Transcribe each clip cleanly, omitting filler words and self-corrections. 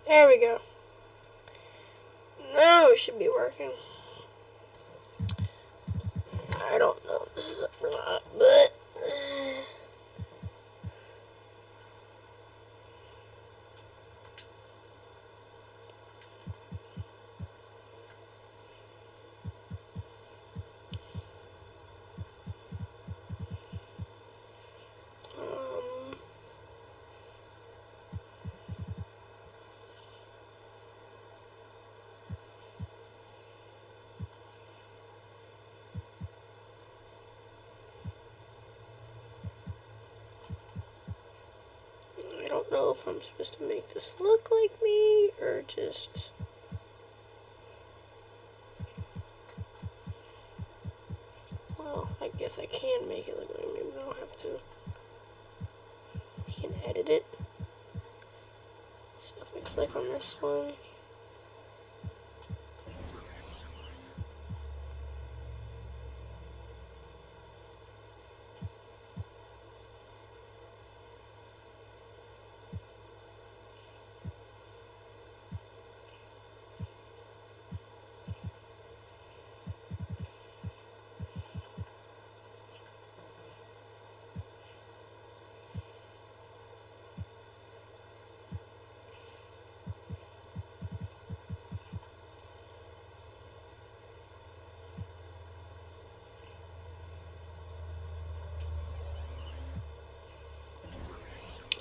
There we go. Now it should be working. I don't know if this is up or not, but I don't know if I'm supposed to make this look like me or just... Well, I guess I can make it look like me, but I don't have to. I can edit it. So if I click on this one...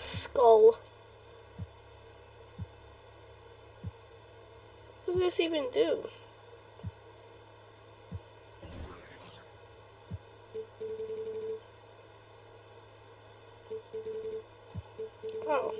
Skull. What does this even do? Oh.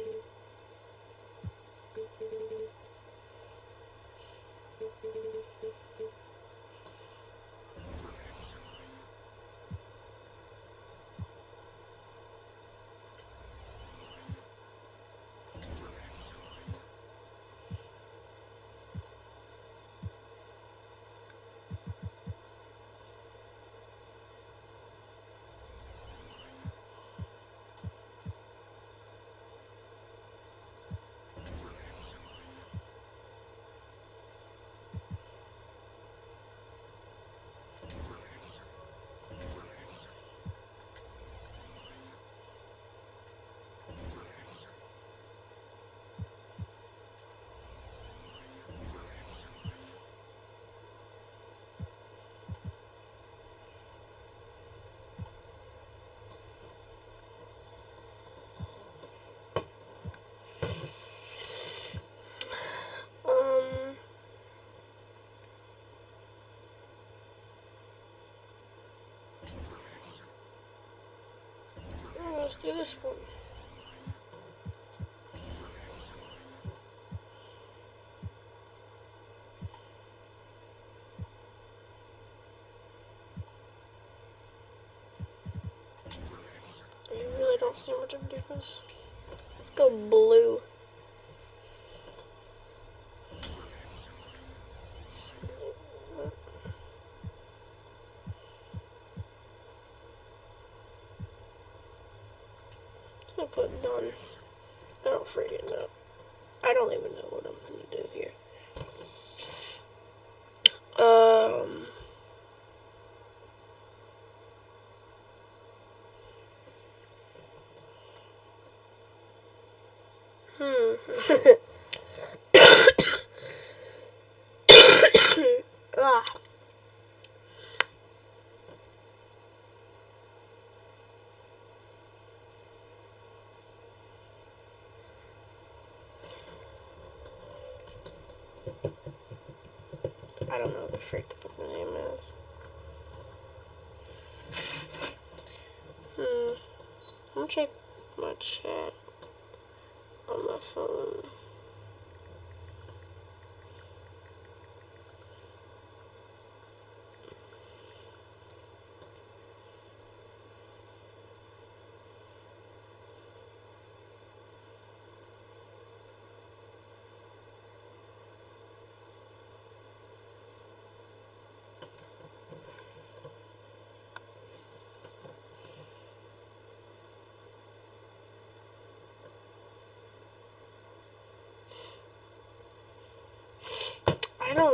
Let's do this one. I really don't see much of a difference. Let's go blue. I'll put done. I don't freaking know. I don't even know what I'm gonna do here. Ah. I don't know what the frick the book name is. I'm gonna check my chat on my phone.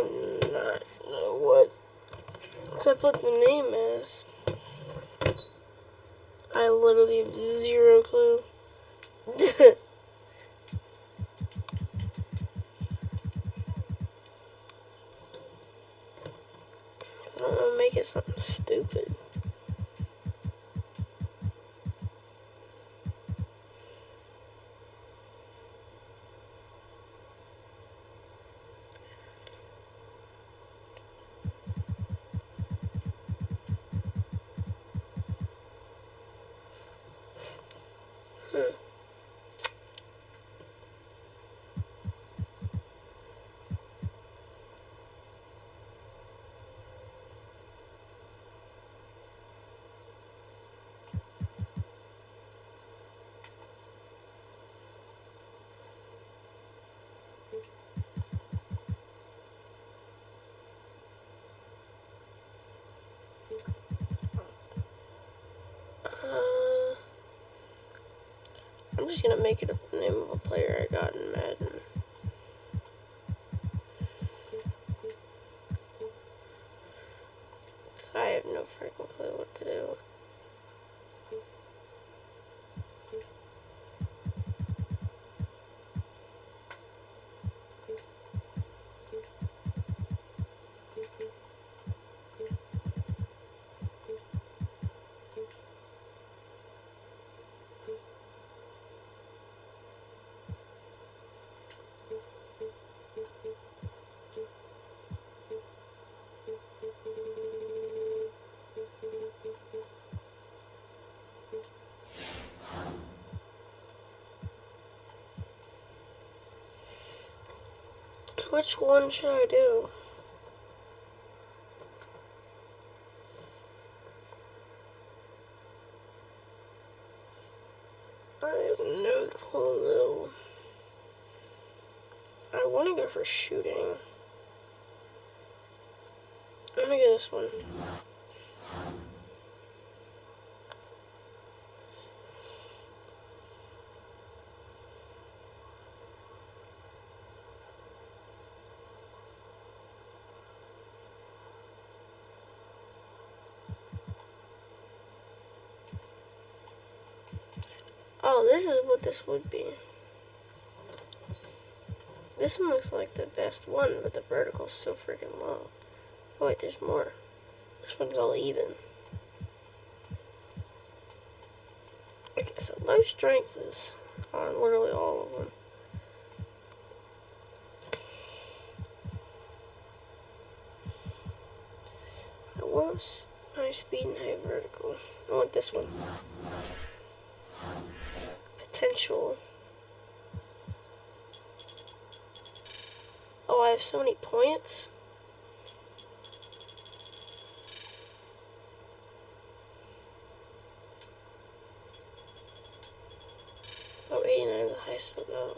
do not know what to put the name as. I literally have zero clue. I don't want to make it something stupid. I'm just gonna make it the name of a player I got in Madden. So I have no freaking clue what to do. Which one should I do? I have no clue. I want to go for shooting. I'm gonna get this one. Oh, this is what this would be. This one looks like the best one, but the vertical's so freaking low. Oh wait, there's more. This one's all even. Okay, so low strength is on literally all of them. I want high speed and high vertical. I want this one. Potential. Oh, I have so many points. Oh, 89 is the highest I'll go.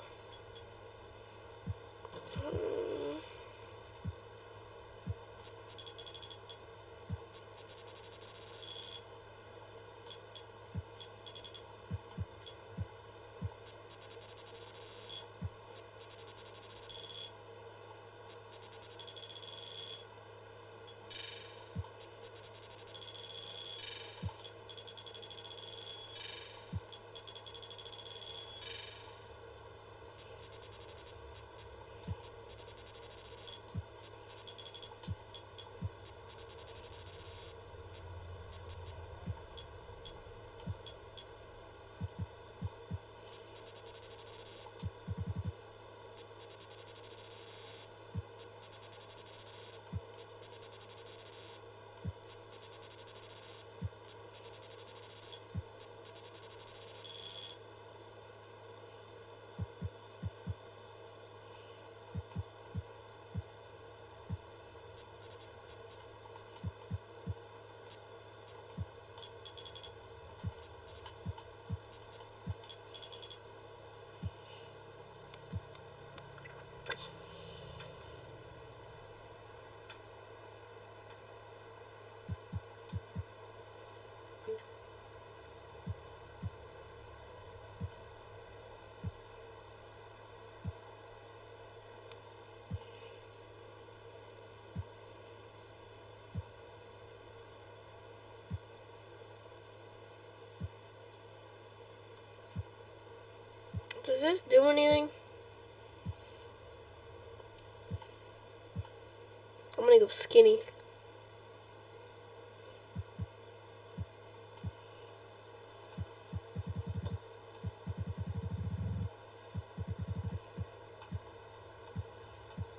Does this do anything? I'm gonna go skinny.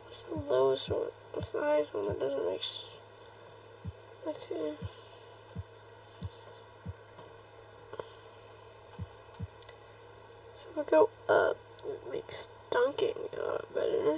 What's the lowest one? What's the highest one that doesn't make okay. So we'll go up. It makes dunking a lot better.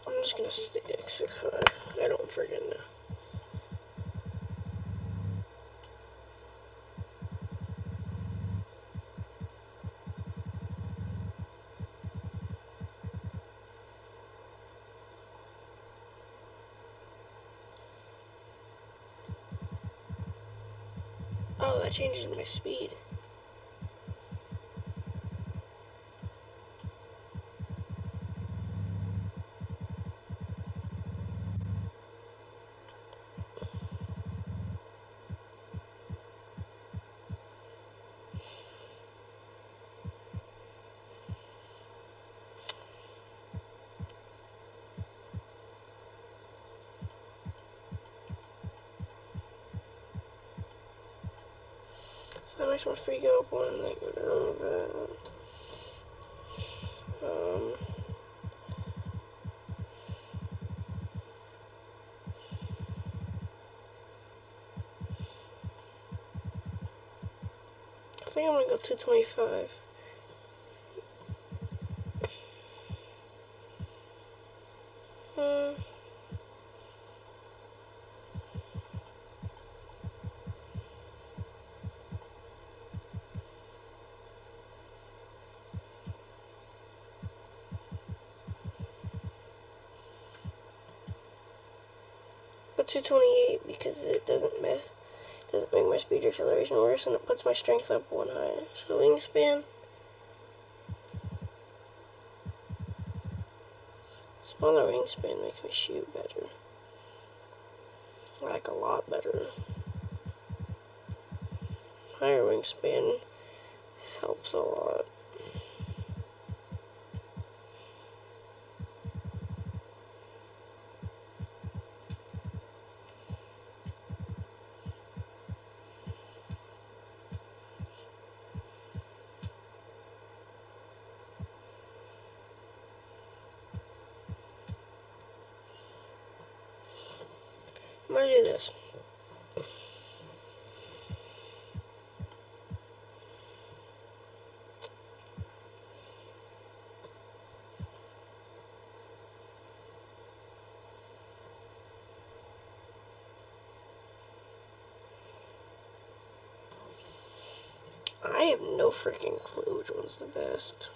I'm just gonna stick at 6'5". I don't friggin' know. Oh, that changes my speed. So that makes my free go up one and then go down a bit. I think I'm gonna go 225. But 228 because it doesn't make my speed or acceleration worse, and it puts my strength up one higher. So wingspan. Smaller wingspan makes me shoot better. Like a lot better. Higher wingspan helps a lot. I'm gonna do this. I have no freaking clue which one's the best.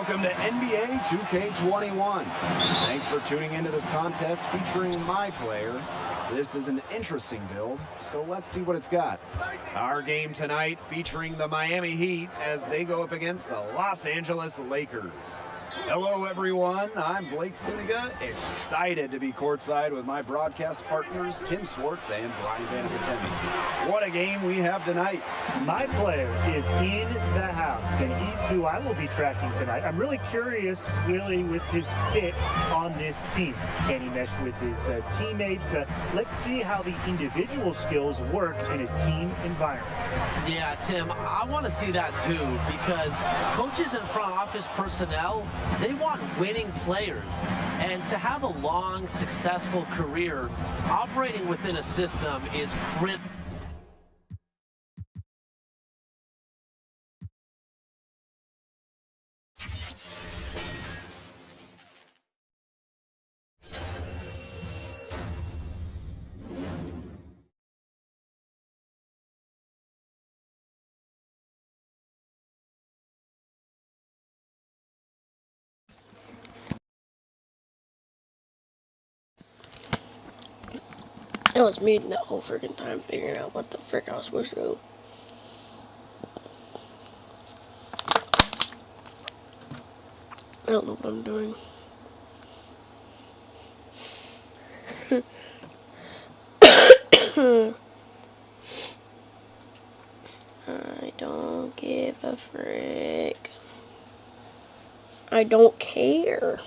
Welcome to NBA 2K21. Thanks for tuning into this contest featuring my player. This is an interesting build, so let's see what it's got. Our game tonight featuring the Miami Heat as they go up against the Los Angeles Lakers. Hello everyone, I'm Blake Suniga, excited to be courtside with my broadcast partners Tim Swartz and Brian Banafitemi. What a game we have tonight. My player is in the house, and he's who I will be tracking tonight. I'm really curious, really, with his fit on this team. Can he mesh with his teammates? Let's see how the individual skills work in a team environment. Yeah, Tim, I want to see that too, because coaches and front office personnel, they want winning players. And to have a long, successful career, operating within a system is critical. I was muting the whole freaking time figuring out what the frick I was supposed to do. I don't know what I'm doing. I don't give a frick. I don't care.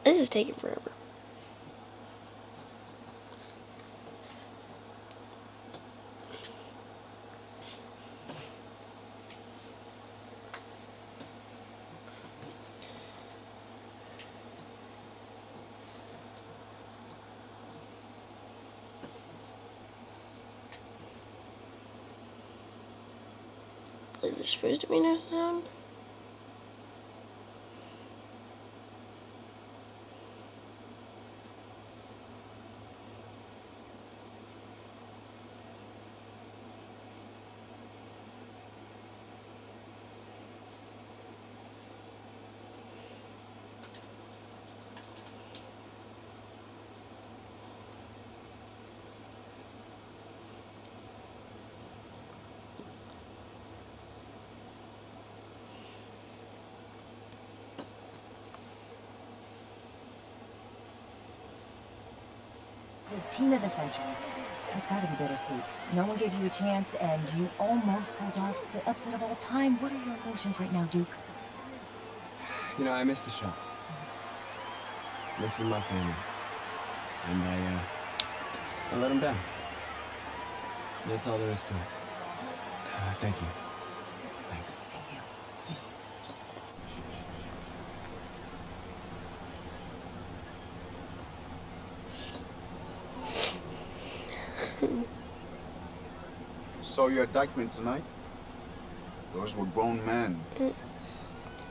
This is taking forever. Is there supposed to be no sound? The team of the century. It's gotta be bittersweet. No one gave you a chance, and you almost pulled off the upset of all time. What are your emotions right now, Duke? You know, I missed the shot. This is my family. And I let them down. That's all there is to it. Thank you. Thanks. Thank you. Saw your indictment tonight. Those were grown men.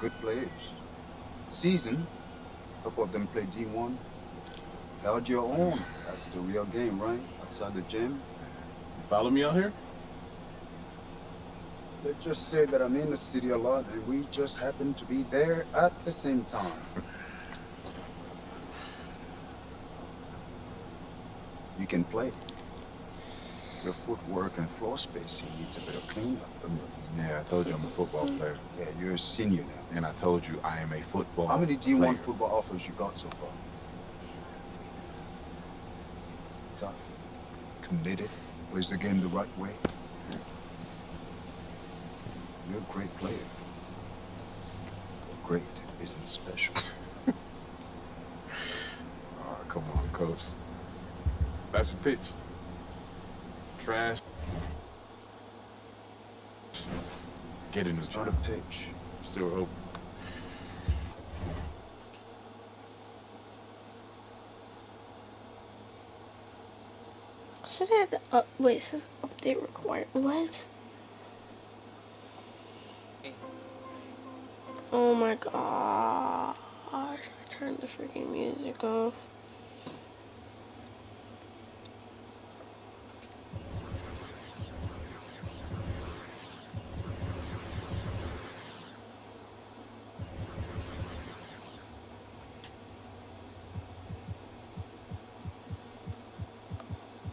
Good players. Seasoned. A couple of them played D1. Held your own. That's the real game, right? Outside the gym. You follow me out here? Let's just say that I'm in the city a lot and we just happen to be there at the same time. You can play. Your footwork and floor spacing needs a bit of cleanup. Yeah, I told you I'm a football player. Yeah, you're a senior now. And I told you I am a football How many D1 player. football offers you got so far? Tough. Committed. Plays the game the right way. You're a great player. Great isn't special. Oh, come on, coach. That's a pitch. Trash. Get in the It's not a gym. pitch. Still open. Should I have the wait, it says update required. What? Oh my gosh. I turned the freaking music off.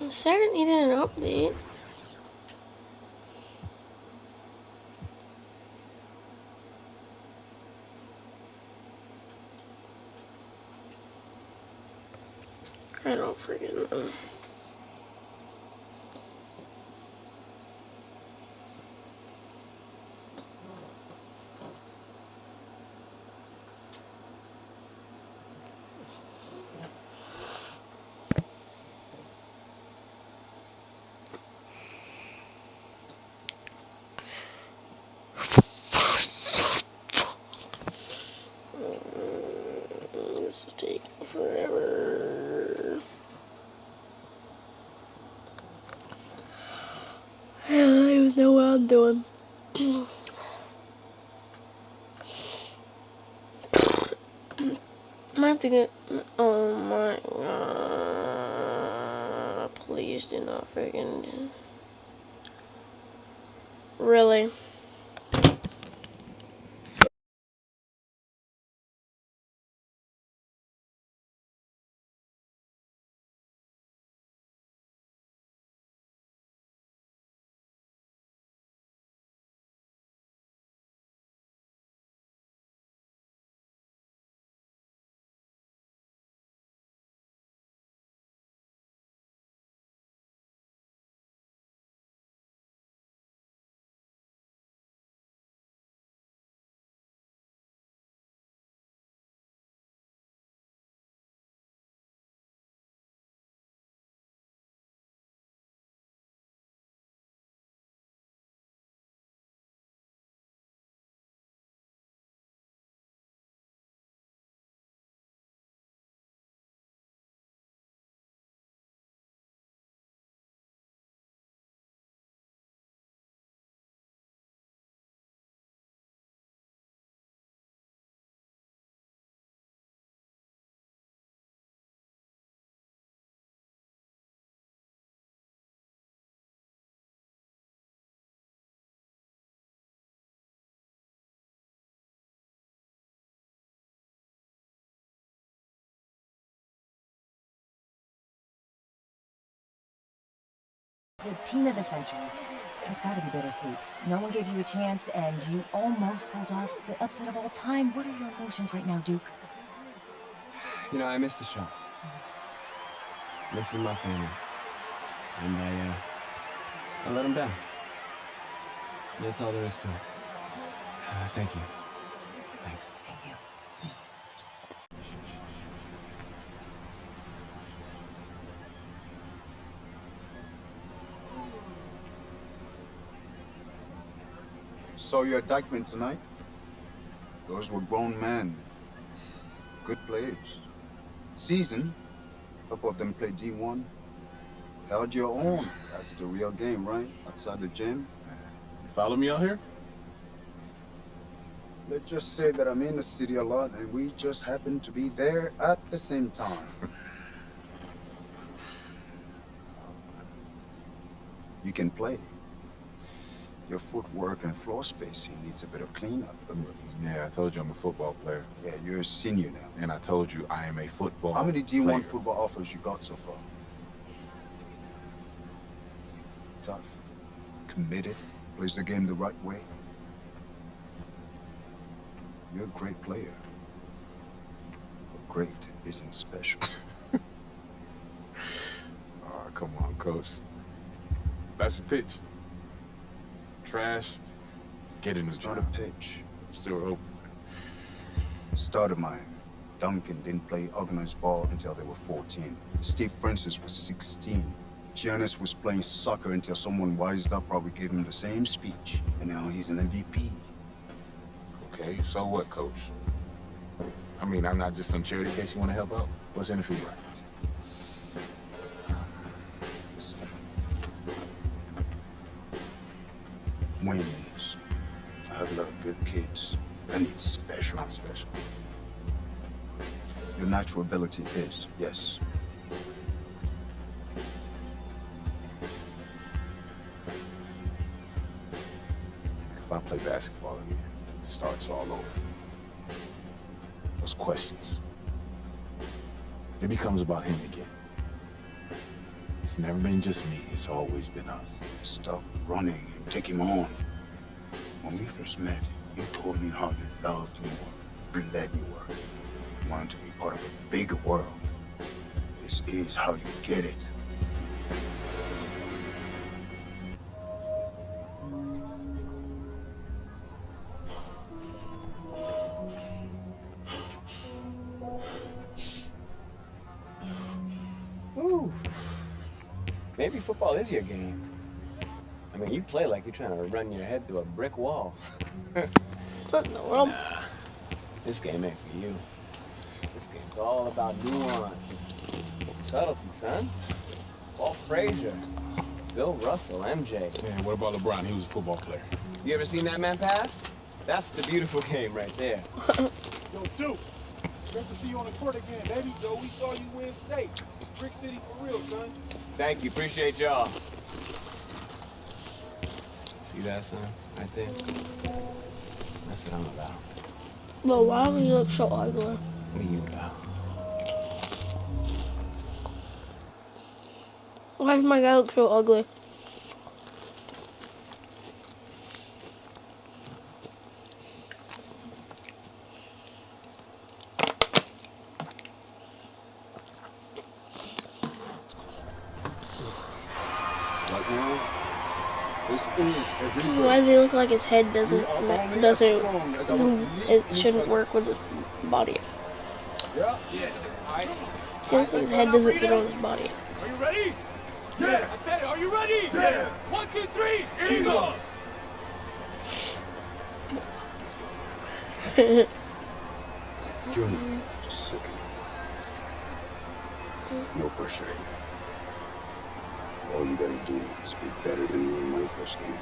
I said it needed an update. I don't freaking know. This is taking forever. I don't even know what I'm doing. I have to get. Oh my god. Please do not freaking. Really? The teen of the century. It's gotta be bittersweet. No one gave you a chance, and you almost pulled off the upset of all time. What are your emotions right now, Duke? You know, I missed the shot. This is my family. And I let them down. That's all there is to it. Thank you. Thanks. Thank you. Saw your indictment tonight. Those were grown men. Good players. Seasoned. Couple of them played D1. Held your own. That's the real game, right? Outside the gym. You follow me out here? Let's just say that I'm in the city a lot and we just happen to be there at the same time. You can play. Your footwork and floor spacing needs a bit of cleanup. But Yeah, I told you I'm a football player. yeah, you're a senior now. And I told you I am a football How many D1 player. football offers you got so far? Tough. Committed. Plays the game the right way. You're a great player. But great isn't special. Oh, come on, coach. That's a pitch. Trash. Get in the It's not job. a pitch. Still open. Start of mine. Duncan didn't play organized ball until they were 14. Steve Francis was 16. Giannis was playing soccer until someone wised up, probably gave him the same speech. And now he's an MVP. Okay, so what, coach? I mean, I'm not just some charity case you want to help out. What's in it for you? Listen. Wings. I have a lot of good kids. I need special. Not special. Your natural ability is, yes. If I play basketball again, it starts all over. Those questions. It becomes about him again. It's never been just me. It's always been us. Stop running and take him on. When we first met, you told me how you loved New York, bled New York. You wanted to be part of a bigger world. This is how you get it. Ooh. Maybe football is your game. I mean, you play like you're trying to run your head through a brick wall. What in the world? Nah, this game ain't for you. This game's all about nuance. Subtlety, son. Walt Frazier, Bill Russell, MJ. Man, what about LeBron? He was a football player. You ever seen that man pass? That's the beautiful game right there. Yo, Duke, great to see you on the court again, baby. Yo, we saw you win state. Brick City for real, son. Thank you, appreciate y'all. See that, son? Right there? That's what I'm about. But why do you look so ugly? What are you about? Why does my guy look so ugly? Right now, this is a replay. Why does he look like his head We are only as strong as our it shouldn't work with his body? Yeah. His head doesn't fit on his body. Are you ready? Yeah. I said, are you ready? Yeah. 1, 2, 3, Eagles! Junior, just a second. No pressure. All you gotta do is be better than me in my first game.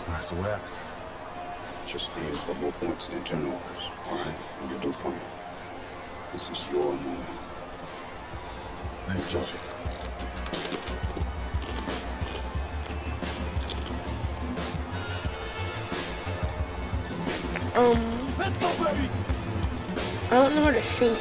All right, so what happened? Just aim for more points than turnovers, all right? And you'll do fine. This is your moment. Nice job. Let's go, baby! I don't know how to sing.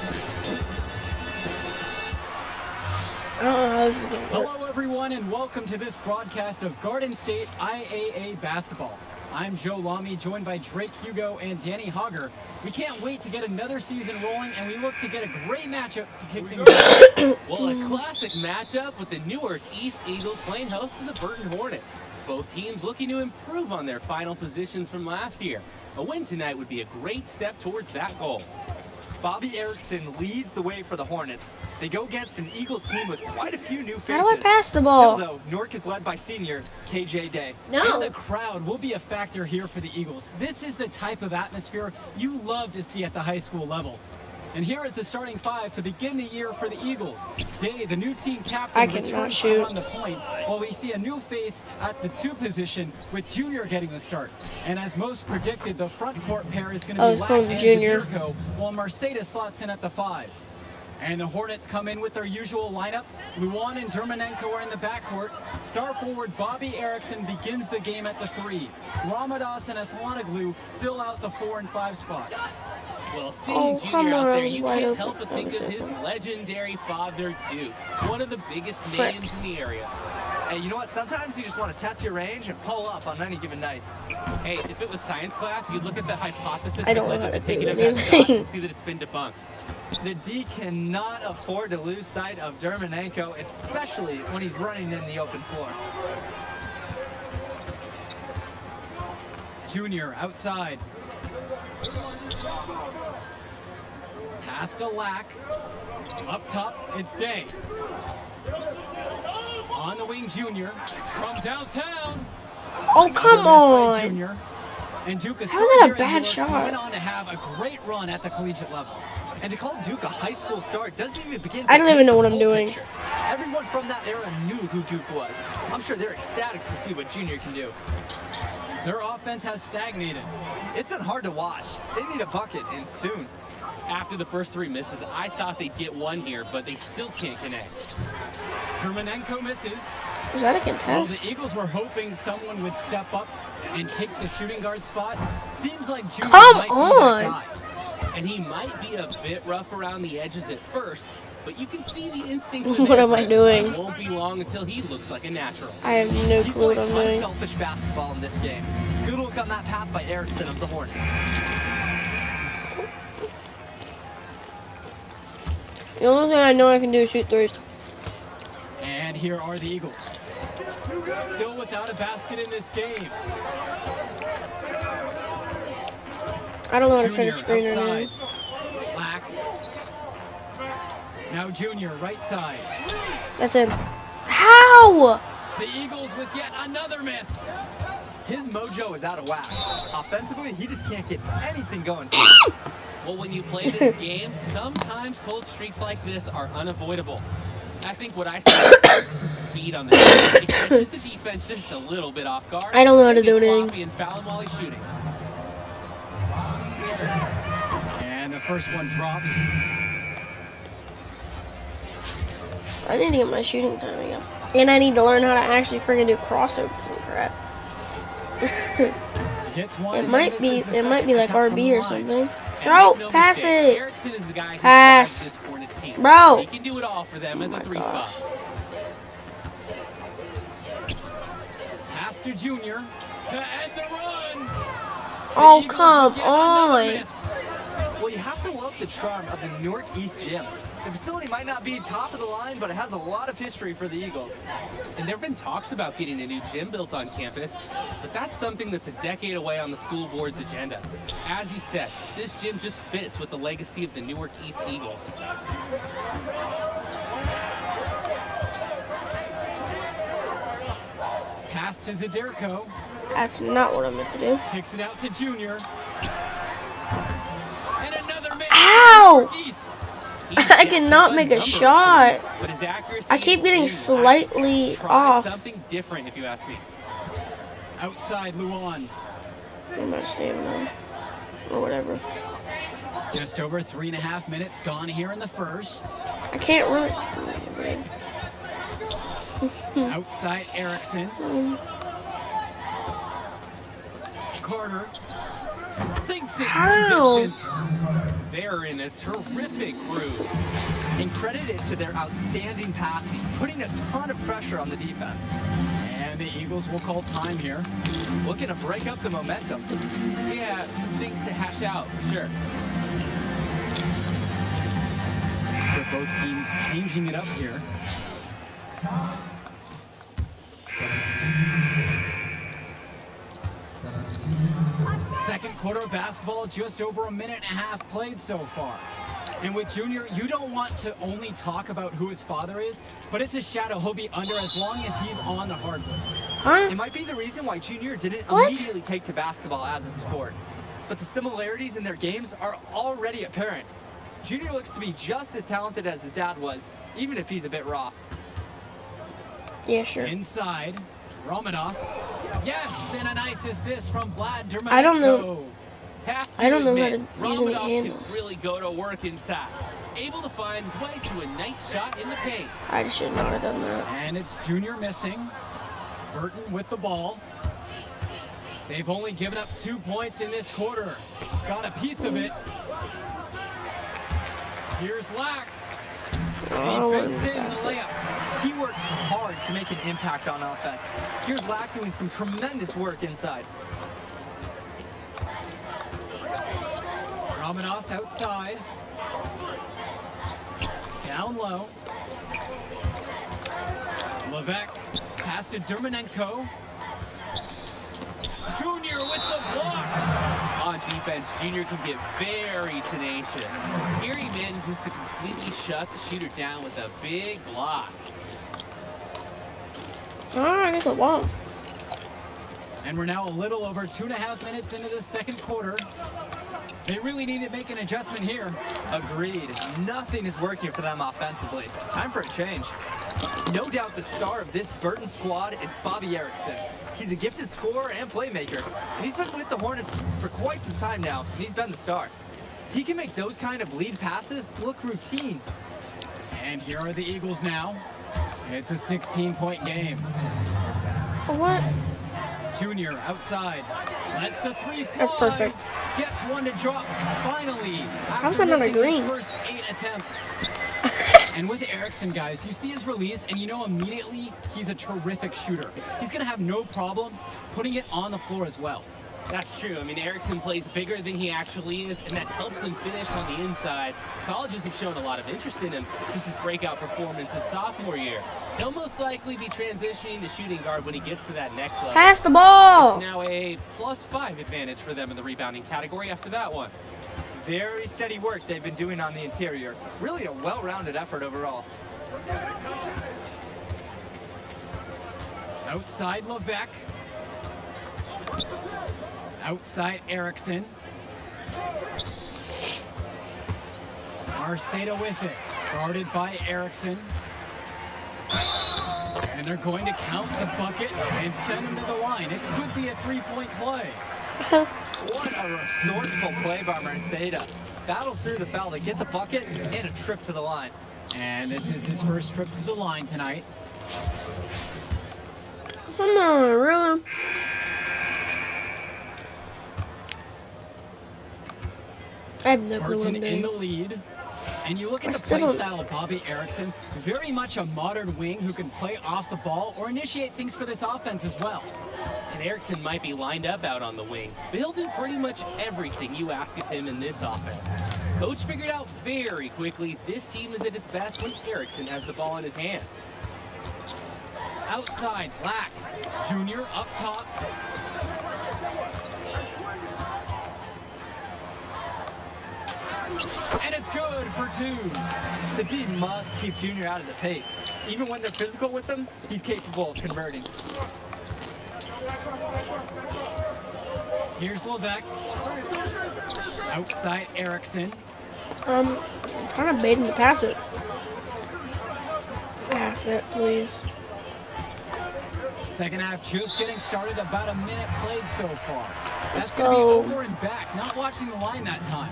I don't know how this is gonna work. Hello, everyone, and welcome to this broadcast of Garden State IAA basketball. I'm Joe Lamy, joined by Drake Hugo and Danny Hogger. We can't wait to get another season rolling, and we look to get a great matchup to kick things off. Well, a classic matchup with the Newark East Eagles playing host to the Burton Hornets. Both teams looking to improve on their final positions from last year. A win tonight would be a great step towards that goal. Bobby Erickson leads the way for the Hornets. They go against an Eagles team with quite a few new faces. How do I pass the ball? Still, though, Newark is led by senior KJ Day. And the crowd will be a factor here for the Eagles. This is the type of atmosphere you love to see at the high school level. And here is the starting five to begin the year for the Eagles. Day, the new team captain, I cannot returns shoot. on the point, while we see a new face at the 2 position with Junior getting the start. And as most predicted, the front court pair is going to be it's Lack going and Junior. Zadirko, while Mercedes slots in at the 5. And the Hornets come in with their usual lineup. Luan and Dermanenko are in the backcourt. Star forward Bobby Erickson begins the game at the 3. Ramadas and Aslanoglu fill out the 4 and 5 spots. Well, seeing Oh, come Junior out on, there, I was you wide can't open. help but think of his legendary father, Duke, one of the biggest Frick. names in the area. Hey, you know what? Sometimes you just want to test your range and pull up on any given night. Hey, if it was science class, you'd look at the hypothesis I that don't led know to how the to do taking of that shot anything. and see that it's been debunked. The D cannot afford to lose sight of Dermanenko, especially when he's running in the open floor. Junior outside. Pass to Lack. Up top, it's Day. On the wing, Junior. From downtown. Oh, come Missed by on. Junior. And Duke is How is that a here in bad Newark, shot? who went on to have a great run at the collegiate level. And to call Duke a high school start doesn't even begin. I don't to even paint know the what I'm full doing. picture. Everyone from that era knew who Duke was. I'm sure they're ecstatic to see what Junior can do. Their offense has stagnated. It's been hard to watch. They need a bucket, and soon. After the first 3 misses, I thought they'd get one here, but they still can't connect. Dermanenko misses. Was that a Well, contest? the Eagles were hoping someone would step up and take the shooting guard spot. Seems like Junior Come might be on. that guy. And he might be a bit rough around the edges at first, but you can see the instincts. What am I doing? It won't be long until he looks like a natural. I have no He's clue what playing I'm doing. unselfish basketball in this game. Good look on that pass by Erickson of the Hornets. The only thing I know I can do is shoot threes. And here are the Eagles. Still without a basket in this game. I don't know how to set a Junior screen or outside. anything. Black. Now Junior, right side. That's in. How? The Eagles with yet another miss. His mojo is out of whack. Offensively, he just can't get anything going. Well, when you play this game, sometimes cold streaks like this are unavoidable. I think what I see is some speed on this. It catches the defense just a little bit off guard. I don't know how to They do get anything. sloppy and foul him while he's shooting. And the first one drops. I need to get my shooting timing up. And I need to learn how to actually freaking do crossovers and crap. Hits one It and might then be misses the like second attempt from RB the or line. something. And Throw, make no pass mistake, it. Erickson is the guy who Pass. drives this Hornets team. Bro. He can do it all for them Oh at the my 3 gosh. spot. Pass to Junior to end the run. Oh, The Eagles come with yet another on. miss. Well, you have to love the charm of the Newark East Gym. The facility might not be top of the line, but it has a lot of history for the Eagles. And there have been talks about getting a new gym built on campus, but that's something that's a decade away on the school board's agenda. As you said, this gym just fits with the legacy of the Newark East Eagles. Pass to Zaderko. That's not what I meant to do. Kicks it out to Junior. And another miss. Ow! East. He's I got cannot a make a number of shot. threes, but his accuracy I keep is getting in line. slightly Try off. something different, if you ask me. Outside Luan. I'm not staying on. Or whatever. Just over 3.5 minutes gone here in the first. I can't really. Outside Erickson. Carter sinks it How? from distance. They're in a terrific groove. And credit it to their outstanding passing, putting a ton of pressure on the defense. And the Eagles will call time here. Looking to break up the momentum. Yeah, some things to hash out for sure. So both teams changing it up here. Second quarter of basketball, just over 1.5 minutes played so far. And with Junior, you don't want to only talk about who his father is, but it's a shadow he'll be under as long as he's on the hardwood. Huh? It might be the reason why Junior didn't What? immediately take to basketball as a sport. But the similarities in their games are already apparent. Junior looks to be just as talented as his dad was, even if he's a bit raw. Yeah, sure. Inside, Romanos. Yes, and a nice assist from Vlad Dermenenko. I don't know. Have to I don't know how admit, to use any Ramadas can handles. really go to work inside. Able to find his way to a nice shot in the paint. I should not have done that. And it's Junior missing. Burton with the ball. They've only given up 2 points in this quarter. Got a piece of it. Here's Lack. Oh, And I he wouldn't bends in the pass it. layup. He works hard to make an impact on offense. Here's Lack doing some tremendous work inside. Romanos outside. Down low. Levesque. Pass to Dermenenko. Junior with the block. On defense, Junior can get very tenacious. Here he manages to completely shut the shooter down with a big block. Oh, I guess I won't. And we're now a little over 2.5 minutes into the second quarter. They really need to make an adjustment here. Agreed. Nothing is working for them offensively. Time for a change. No doubt the star of this Burton squad is Bobby Erickson. He's a gifted scorer and playmaker, and he's been with the Hornets for quite some time now, and he's been the star. He can make those kind of lead passes look routine. And here are the Eagles now. It's a 16-point game. What? Junior outside. Lets the three fly. That's perfect. Gets one to drop. Finally. How's after that not a missing his green? First 8 attempts. And with Erickson, guys, you see his release and you know immediately he's a terrific shooter. He's going to have no problems putting it on the floor as well. That's true. I mean, Erickson plays bigger than he actually is, and that helps him finish on the inside. Colleges have shown a lot of interest in him since his breakout performance his sophomore year. He'll most likely be transitioning to shooting guard when he gets to that next level. Pass the ball! It's now a +5 advantage for them in the rebounding category after that one. Very steady work they've been doing on the interior. Really a well-rounded effort overall. Outside Levesque. Outside Erickson. Arceta with it. Guarded by Erickson. And they're going to count the bucket and send him to the line. It could be a three-point play. What a resourceful play by Arceta. Battles through the foul to get the bucket and a trip to the line. And this is his first trip to the line tonight. Come on, really? I have no clue what I'm Burton in doing. the lead. And you look at I the still play don't- style of Bobby Erickson, very much a modern wing who can play off the ball or initiate things for this offense as well. And Erickson might be lined up out on the wing, but he'll do pretty much everything you ask of him in this offense. Coach figured out very quickly this team is at its best when Erickson has the ball in his hands. Outside, Black. Junior up top. And it's good for two. The D must keep Junior out of the paint. Even when they're physical with him, he's capable of converting. Here's Levesque. Outside Erickson. I'm kind of baiting to pass it. Pass it, please. Second half just getting started, about a minute played so far. Let's That's going to be go. over and back, not watching the line that time.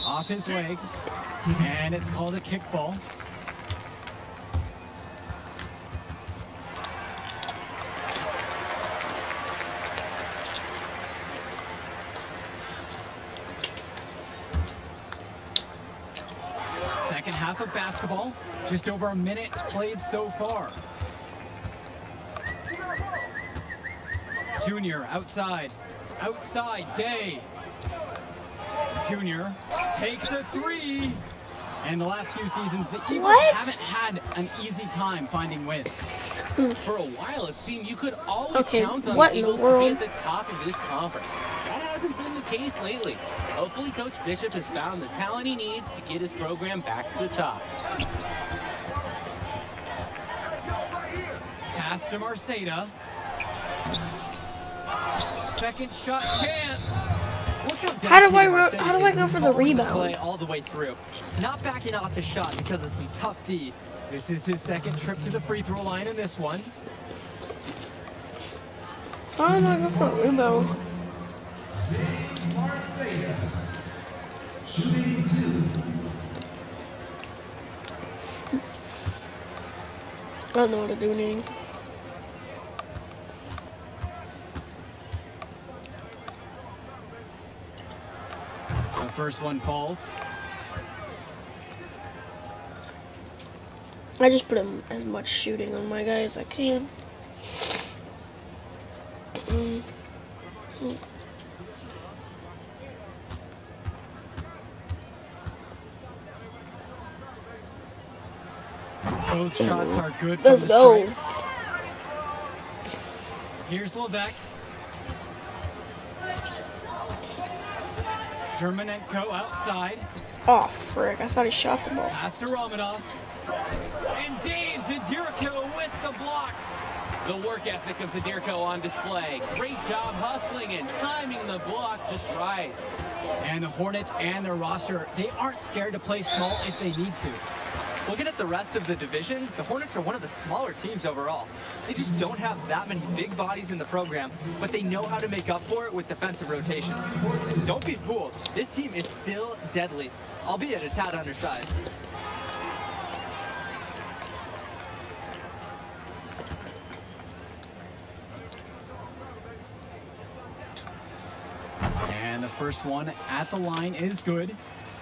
Off his leg, and it's called a kickball. Second half of basketball, just over a minute played so far. Junior outside, Day. Junior takes a three. And the last few seasons, the Eagles What? haven't had an easy time finding wins. For a while, it seemed you could always Okay, count on what the in the Eagles to be world? at the top of this conference. That hasn't been the case lately. Hopefully, Coach Bishop has found the talent he needs to get his program back to the top. Pass to Arceta. Second shot chance. Look how How do dedicated I Arceta how do I is go to for the following rebound? play all the way through. Not backing off his shot because of some tough D. This is his second trip to the free throw line in this one. How do I go for the rebound? I don't know what to do anymore. The first one falls. I just put as much shooting on my guy as I can. Both shots are good from Let's the go. stripe. Here's Levesque. Germanenko outside. Oh, frick. I thought he shot the ball. Pass to Ramadas. And Dave Zadirko with the block. The work ethic of Zadirko on display. Great job hustling and timing the block just right. And the Hornets and their roster, they aren't scared to play small if they need to. Looking at the rest of the division, the Hornets are one of the smaller teams overall. They just don't have that many big bodies in the program, but they know how to make up for it with defensive rotations. Don't be fooled. This team is still deadly, albeit a tad undersized. And the first one at the line is good.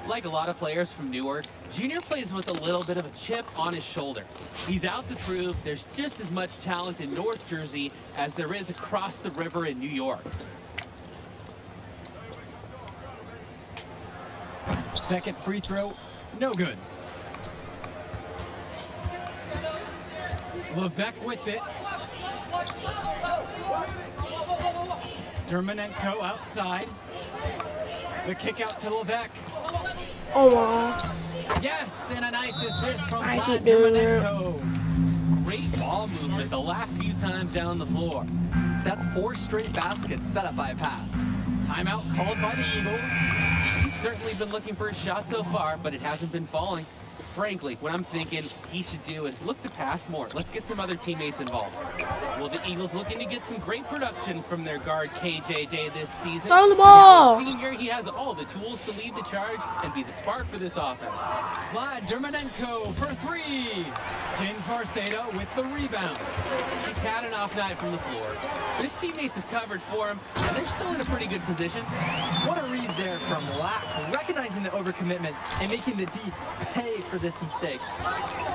Like a lot of players from Newark, Junior plays with a little bit of a chip on his shoulder. He's out to prove there's just as much talent in North Jersey as there is across the river in New York. Second free throw, no good. Levesque with it. Dermonenko outside. The kick out to Levesque. Oh wow. Yes, and a nice assist from I Vlad keep doing it. Dermonenko. Great ball movement the last few times down the floor. That's 4 straight baskets set up by a pass. Timeout called by the Eagles. He's certainly been looking for a shot so far, but it hasn't been falling. Frankly, what I'm thinking he should do is look to pass more. Let's get some other teammates involved. Well, the Eagles looking to get some great production from their guard KJ Day this season. Throw the ball! As a senior, he has all the tools to lead the charge and be the spark for this offense. Vlad Dermonenko for 3. James Marceda with the rebound. He's had an off night from the floor, but his teammates have covered for him, and they're still in a pretty good position. What a read there from Lack, recognizing the overcommitment and making the D pay for this mistake.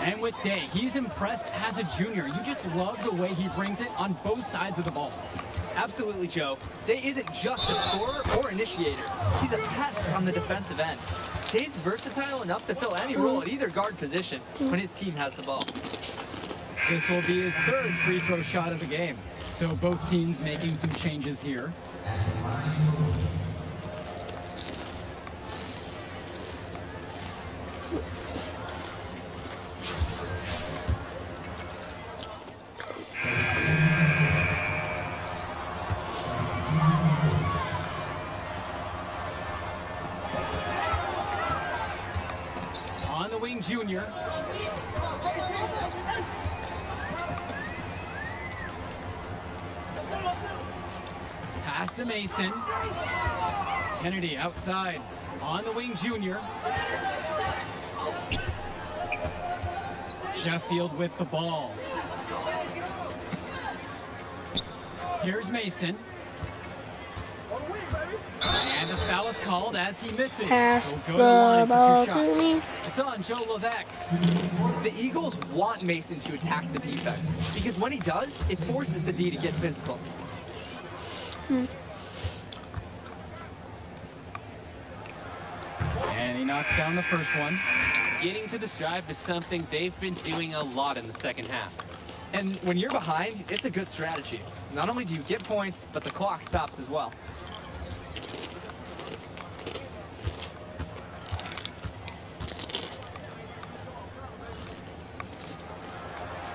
And with Day, he's impressed as a junior. You just love the way he brings it on both sides of the ball. Absolutely, Joe. Day isn't just a scorer or initiator. He's a pest on the defensive end. Day's versatile enough to fill any role at either guard position when his team has the ball. This will be his 3rd free throw shot of the game. So both teams making some changes here. On the wing, Junior. Pass to Mason. Kennedy outside. On the wing, Junior. Sheffield with the ball. Here's Mason. And the foul is called as he misses. Pass So go to the the line ball for 2 to shots. me. It's on Joe Levesque. The Eagles want Mason to attack the defense because when he does, it forces the D to get physical. And he knocks down the first one. Getting to the stripe is something they've been doing a lot in the second half. And when you're behind, it's a good strategy. Not only do you get points, but the clock stops as well.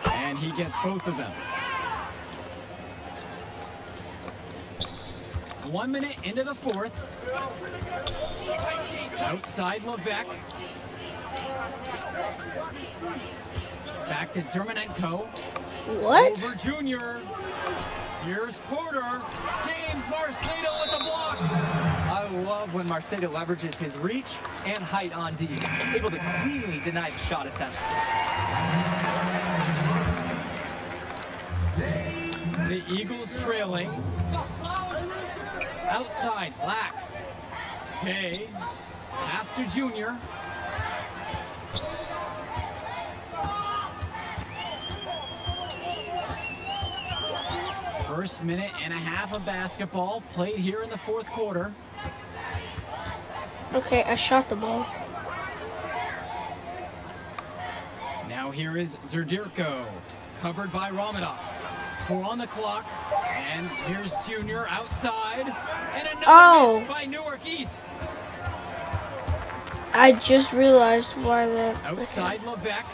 And he gets both of them. 1 minute into the 4th. Outside Levesque. Back to Dermonenko. What? Over Junior. Here's Porter. James Marceda with the block. I love when Marceda leverages his reach and height on D, able to cleanly deny the shot attempt. The Eagles trailing. Outside, Black. Day. Pass to Junior. First minute and a half of basketball played here in the 4th quarter. Okay, I shot the ball. Now here is Zerdirko, covered by Ramadas. 4 on the clock, and here's Junior outside, and another miss by Newark East. I just realized why that. Outside Levesque.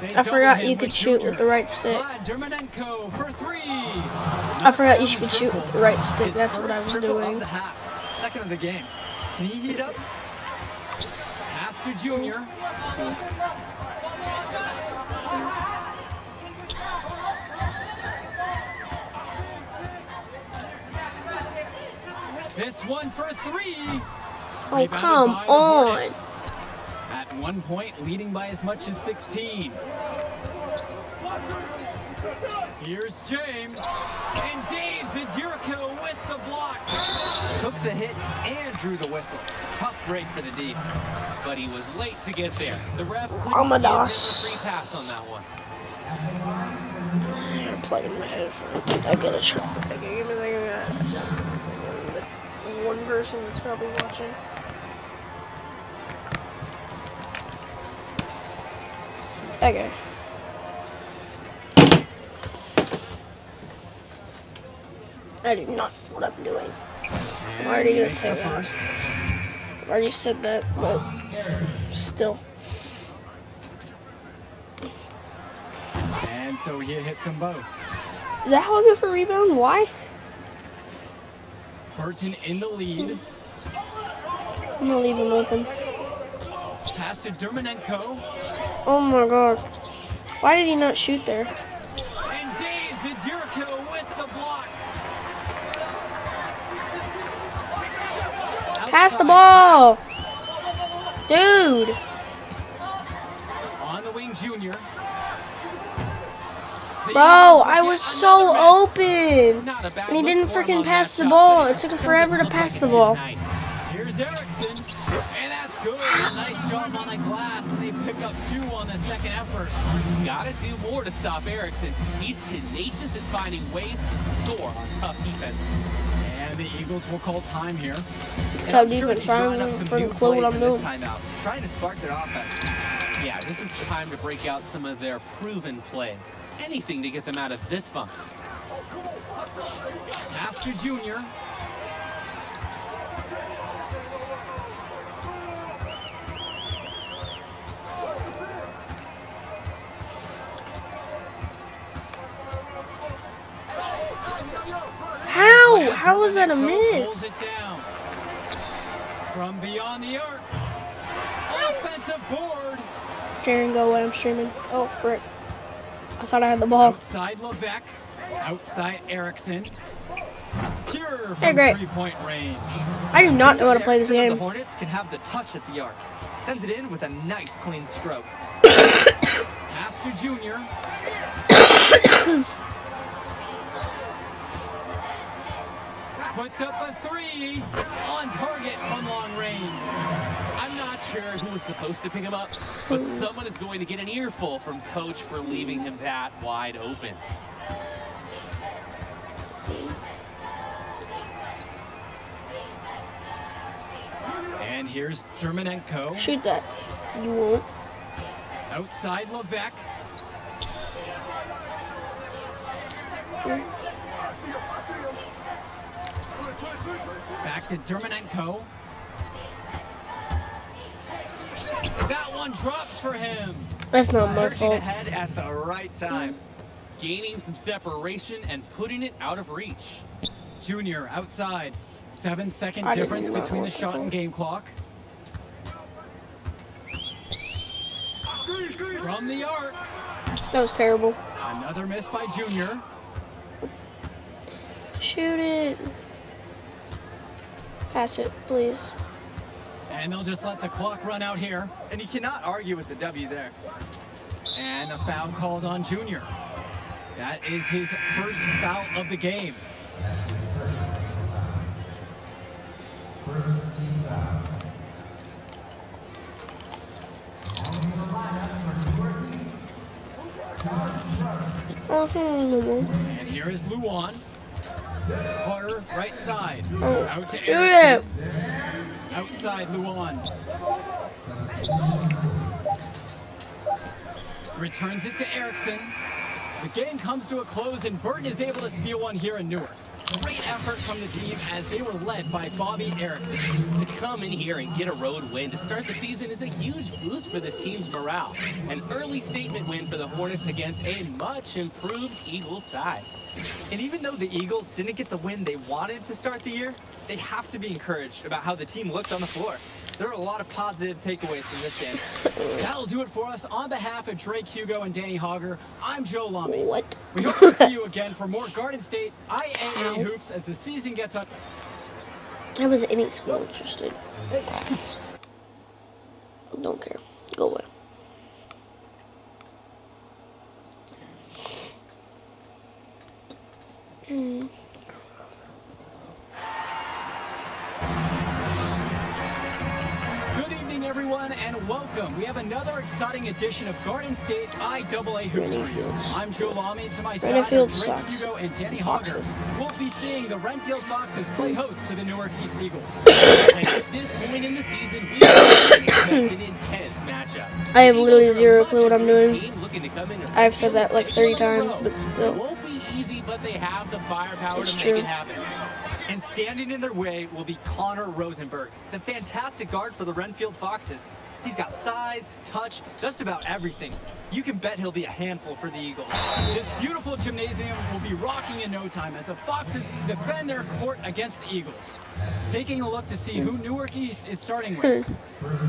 They I forgot double you him could with shoot Junior. with the right stick. Vlad Dermonenko for 3. I forgot you could shoot with the right stick. His That's what I first was triple doing. of the half, second of the game. Can he heat up? Pass to Junior. This one for 3. Oh, Rebounded come by the on. Hornets. At 1 point, leading by as much as 16. Here's James. And Dave Zedurko with the block. Took the hit and drew the whistle. Tough break for the D. But he was late to get there. The ref couldn't give him a Amadas. free pass on that one. I'm gonna plug in my headphones. I gotta try. Okay, give me a second. One person that's probably watching. Okay. I do not know what I'm doing. I'm already gonna say that. I've already said that, but still. And so he hits them both. Is that how I go for rebound? Why? Burton in the lead. I'm gonna leave him open. Pass to Dermanenko. Oh my god. Why did he not shoot there? And Dave Zedurko with the block. Pass the ball! Dude! On the wing, Junior. Bro, I was so open! And he didn't freaking pass the ball. It took him forever to pass the ball. Here's Erickson. And that's good. A nice job on the glass. And they pick up 2 on the second effort. Gotta do more to stop Erickson. He's tenacious at finding ways to score on tough defense. And the Eagles will call time here. Tough defense, trying to clue what I'm doing. Trying to spark their offense. Yeah, this is time to break out some of their proven plays. Anything to get them out of this funk. Pass to Junior. How? How was that a miss? From beyond the arc. Offensive board. Jaren, go away. I'm streaming. Oh, frick. I thought I had the ball. Outside Levesque. Outside Erickson. Pure Hey, from great. 3-point range. I do not know how to play this The game. Hornets can have the touch at the arc. Sends it in with a nice clean stroke. Pass to Junior. Puts up a 3 on target from long range. I'm not sure who was supposed to pick him up, but someone is going to get an earful from Coach for leaving him that wide open. And here's Dermanenko. Shoot that. You won't. Outside Levesque. Back to Dermanenko. That one drops for him. That's not my Searching fault. ahead at the right time. Gaining some separation and putting it out of reach. Junior outside. 7-second I didn't difference know between the what shot to and do. game clock. From the arc. That was terrible. Another miss by Junior. Shoot it. Pass it, please. And they'll just let the clock run out here. And you cannot argue with the W there. And a foul called on Junior. That is his first foul of the game. And here is Luan. Carter, right side. Oh, Out to shoot Erickson. it. Outside Luan. Returns it to Erickson. The game comes to a close and Burton is able to steal one here in Newark. Great effort from the team as they were led by Bobby Erickson. To come in here and get a road win to start the season is a huge boost for this team's morale. An early statement win for the Hornets against a much improved Eagles side. And even though the Eagles didn't get the win they wanted to start the year, they have to be encouraged about how the team looked on the floor. There are a lot of positive takeaways from this game. That'll do it for us. On behalf of Drake Hugo and Danny Hogger, I'm Joe Lummy. What? We hope to see you again for more Garden State IAA hoops as the season gets up. I wasn't any school interested. Don't care. Go away. Mm. Good evening, everyone, and welcome. We have another exciting edition of Garden State IAA Hoops for you. I'm Joe Lamy. To my side, Renfield Drake sucks. Hugo and Danny Foxes. Hogger. We'll be seeing the Renfield Foxes play host to the Newark East Eagles. And at this point in the season, we expect an intense matchup. I have literally Eagles are zero a clue what I'm much-improved doing. team looking to come in and I've said that like take 30 one in a times, row. but It still. won't be easy, but they have the firepower It's to true. make it happen. And standing in their way will be Connor Rosenberg, the fantastic guard for the Renfield Foxes. He's got size, touch, just about everything. You can bet he'll be a handful for the Eagles. This beautiful gymnasium will be rocking in no time as the Foxes defend their court against the Eagles. Taking a look to see who Newark East is starting with.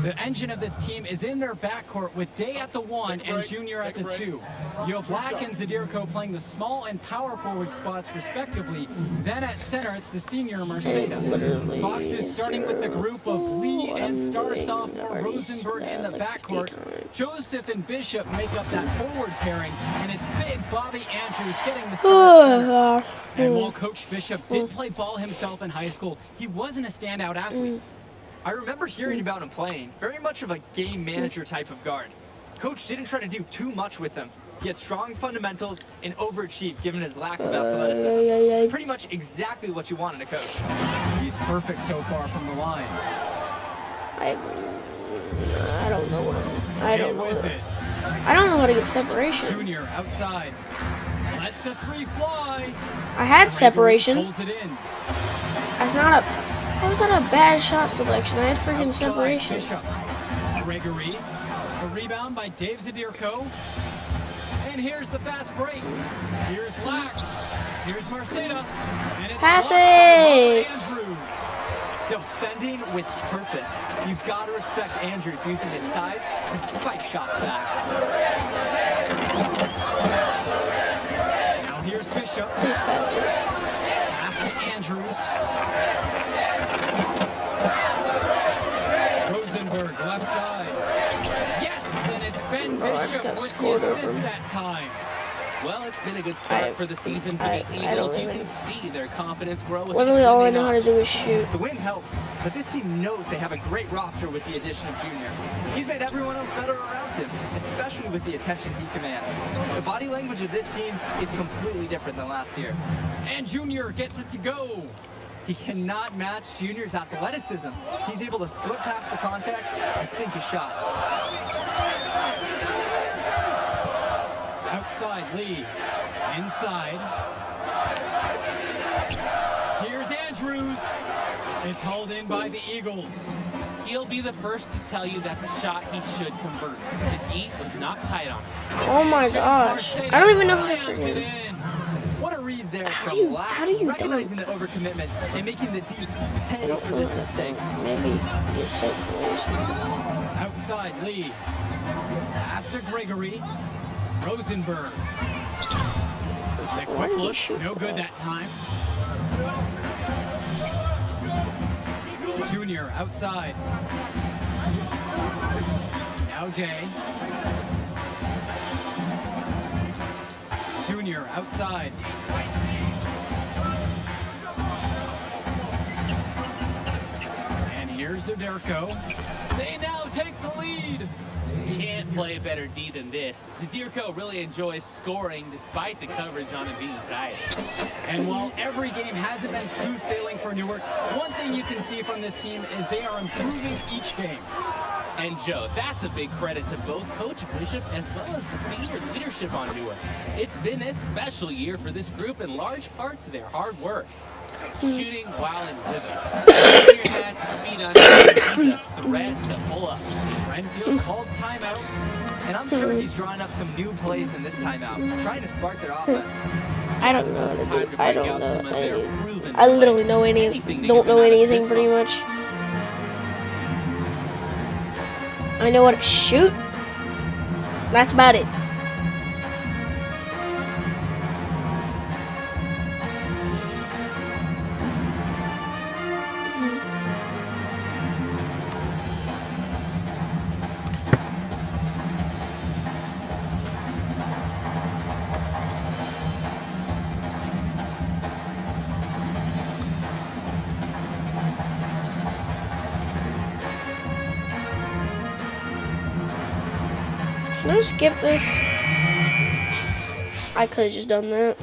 The engine of this team is in their backcourt with Day at the 1 and Junior at the 2. You have Black and Zadirko playing the small and power forward spots respectively. Then at center, it's the senior Mercedes. Foxes starting with the group of Lee and star sophomore Rosenberg in the backcourt. Joseph and Bishop make up that forward pairing, and it's big Bobby Andrews getting the start at center. And while Coach Bishop did play ball himself in high school, he wasn't a standout athlete. I remember hearing about him playing, very much of a game manager type of guard. Coach didn't try to do too much with him. He had strong fundamentals and overachieved given his lack of athleticism. Pretty much exactly what you want in a coach. He's perfect so far from the line. I don't know what I don't know. With it. I don't know how to get separation. Junior outside. Lets the three fly. I had separation. Pulls it in. That was not a bad shot selection. I had freaking Outside, separation. Bishop. Gregory. A rebound by Dave Zadirko. And here's the fast break. Here's Lack. Here's Marceda. And it's Pass blocked by it. Andrews. Defending with purpose. You've got to respect Andrews using his size to spike shots back. Now here's Bishop. Please pass it. Pass to Andrews. Rosenberg, left side. Yes, and it's Ben Oh, I just Bishop got with the scored assist over. that time. Well, it's been a good start for the season for the I don't Eagles. You even- can see their confidence grow with Literally each all I win they know how to notch. do is shoot. The win helps, but this team knows they have a great roster with the addition of Junior. He's made everyone else better around him, especially with the attention he commands. The body language of this team is completely different than last year. And Junior gets it to go. He cannot match Junior's athleticism. He's able to slip past the contact and sink a shot. Outside Lee. Inside. Here's Andrews. It's hauled in by the Eagles. He'll be the first to tell you that's a shot he should convert. The D was not tight on him. Oh my gosh. I don't even know how to Slams it freaking. in. What a read there How from do you- Lack, how do you recognizing the overcommitment and making the D pay for this mistake. Maybe it's so close. Outside Lee. Pass to Gregory. Rosenberg. The Why quick did he look, shoot no that? good that time. Junior outside. Now Day. Junior outside. And here's Zadirko. They now take the lead. Can't play a better D than this. Zadirko really enjoys scoring despite the coverage on him being tight. And while every game hasn't been smooth sailing for Newark, one thing you can see from this team is they are improving each game. And Joe, that's a big credit to both Coach Bishop as well as the senior leadership on Newark. It's been a special year for this group in large part to their hard work. Shooting while in rhythm. Junior has his feet under him. He's a threat to pull up. Renfield calls timeout. And I'm sure he's drawing up some new plays in this timeout, trying to spark their offense. I don't This know is how the to time do. to I break don't out know some of their any. proven I literally plays. know Anything to don't get them know out of anything this pretty funk. much. I know how to shoot. That's about it. Can I skip this? I could have just done that.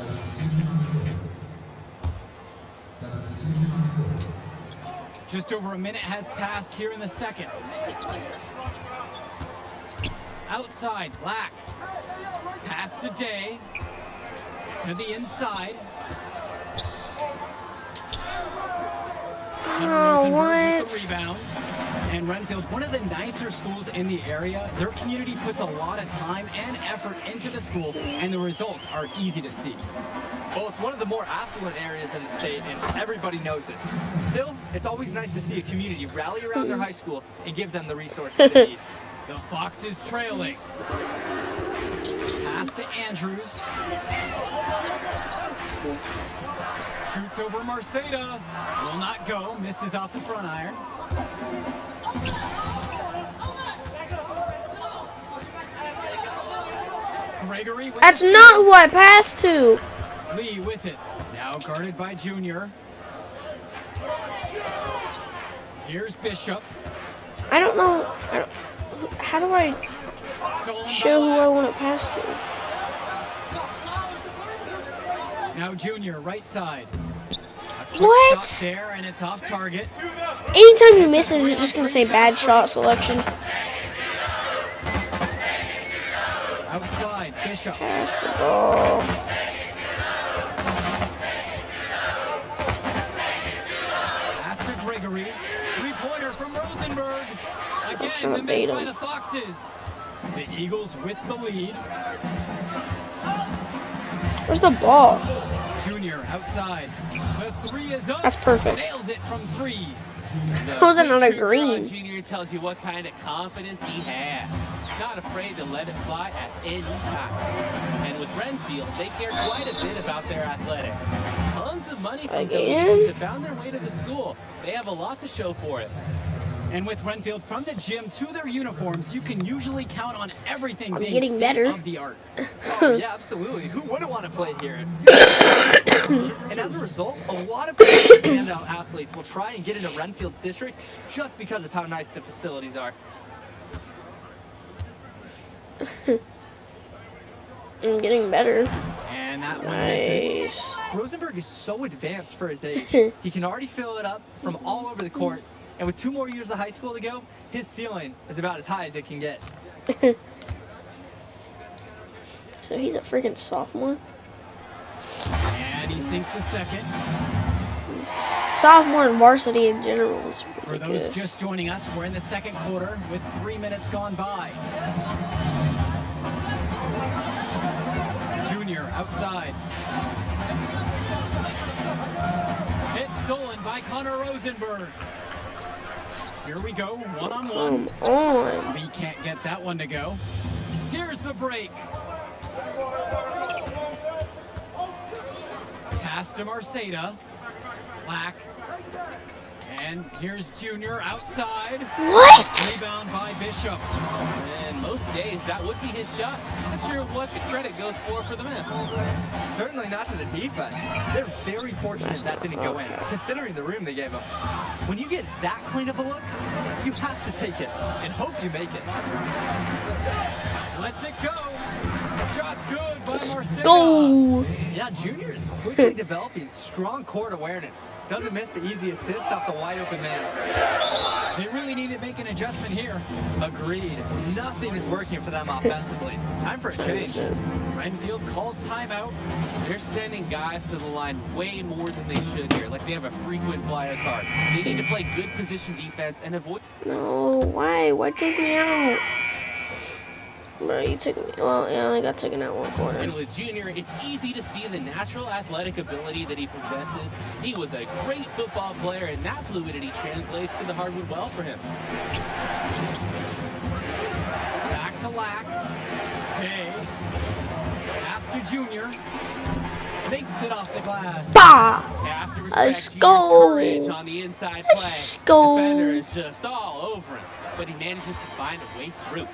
Just over a minute has passed here in the second. Outside, Black. Pass to Day. To the inside. Oh, Rosenberg with the what? rebound. And Renfield, one of the nicer schools in the area. Their community puts a lot of time and effort into the school, and the results are easy to see. Well, it's one of the more affluent areas in the state, and everybody knows it. Still, it's always nice to see a community rally around their high school and give them the resources they need. The Foxes trailing. Pass to Andrews. Shoots over Marceda. Will not go. Misses off the front iron. Gregory. with That's the not steal. who I passed to. Lee with it. Now guarded by Junior. Here's Bishop. I don't know. How do I Stolen show who by I Black. want to pass to? Now Junior, right side. A quick What? shot there, and it's off target. Anytime he misses, it's just going to say bad shot selection. Outside, Bishop. Pass the ball. Pass to Gregory. Three-pointer from Rosenberg. Again, trying the to miss bait by him. the Foxes. The Eagles with the lead. Where's the ball? Junior outside. The three is up. That's perfect. Nails it from three. How was that not a Trigger on green? Junior tells you what kind of confidence he has. Not afraid to let it fly at any time. And with Renfield, they care quite a bit about their athletics. Tons of money from Again? donations have found their way to the school. They have a lot to show for it. And with Renfield from the gym to their uniforms, you can usually count on everything I'm being getting better. state of the art. Oh, yeah, absolutely. Who wouldn't want to play here? And as a result, a lot of standout athletes will try and get into Renfield's district just because of how nice the facilities are. I'm getting better. And that one misses. Nice. Rosenberg is so advanced for his age. He can already fill it up from all over the court. And with 2 more years of high school to go, his ceiling is about as high as it can get. So he's a freaking sophomore. And he sinks the second. Sophomore and varsity in general is For those ridiculous. just joining us, we're in the second quarter with 3 minutes gone by. Junior outside. It's stolen by Connor Rosenberg. Here we go, one-on-one. Come on. Lee can't get that one to go. Here's the break. Pass to Marceda. Black. And here's Junior outside. What? Rebound by Bishop. And most days, that would be his shot. Not sure what the credit goes for the miss. Certainly not to the defense. They're very fortunate that didn't go in, considering the room they gave him. When you get that clean of a look, you have to take it and hope you make it. Lets it go. Shot's good by Marceda. Go. Yeah, Junior is quickly developing strong court awareness. Doesn't miss the easy assist off the wide open man. They really need to make an adjustment here. Agreed. Nothing is working for them offensively. Time for a change. Renfield calls timeout. They're sending guys to the line way more than they should here. Like they have a frequent flyer card. They need to play good position defense and avoid. No, why? Why take me out? Bro, you took me. Well, I only got taken out one quarter. And with Junior, it's easy to see the natural athletic ability that he possesses. He was a great football player, and that fluidity translates to the hardwood well for him. Back to Lack. Day. Pass to Junior. Makes it off the glass. Bah! After Let's respect, go. Junior's courage on the inside play. Let's go. Defender is just all over him, but he manages to find a way through.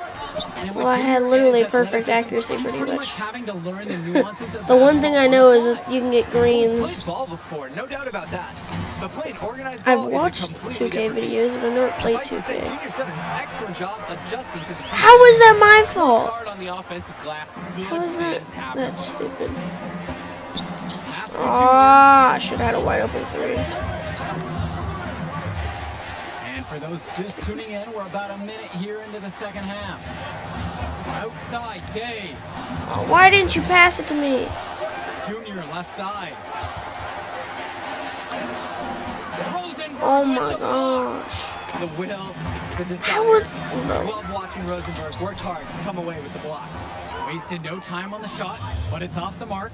And with Well, I had Junior literally and his perfect athleticism, accuracy he's pretty much. having to learn the nuances of The one thing I basketball know on is the that fly. you can get He's greens. played ball before, no doubt about that. But playing organized I've ball watched is a completely 2K different videos, beast. but not played Suffice to say, 2K. Junior's done an excellent job adjusting to the team. How is that my fault? Hard on the offensive glass. Good How is that? things happen. That's stupid. Pass to Ah, I should have had a wide open 3. And for those just tuning in, we're about a minute here into the second half. Outside, Day. Oh, why didn't you pass it to me? Junior, left side. Rosenberg Oh with my the block. The will, the How was desire. no. Love watching Rosenberg work hard to come away with the block. Wasted no time on the shot, but it's off the mark.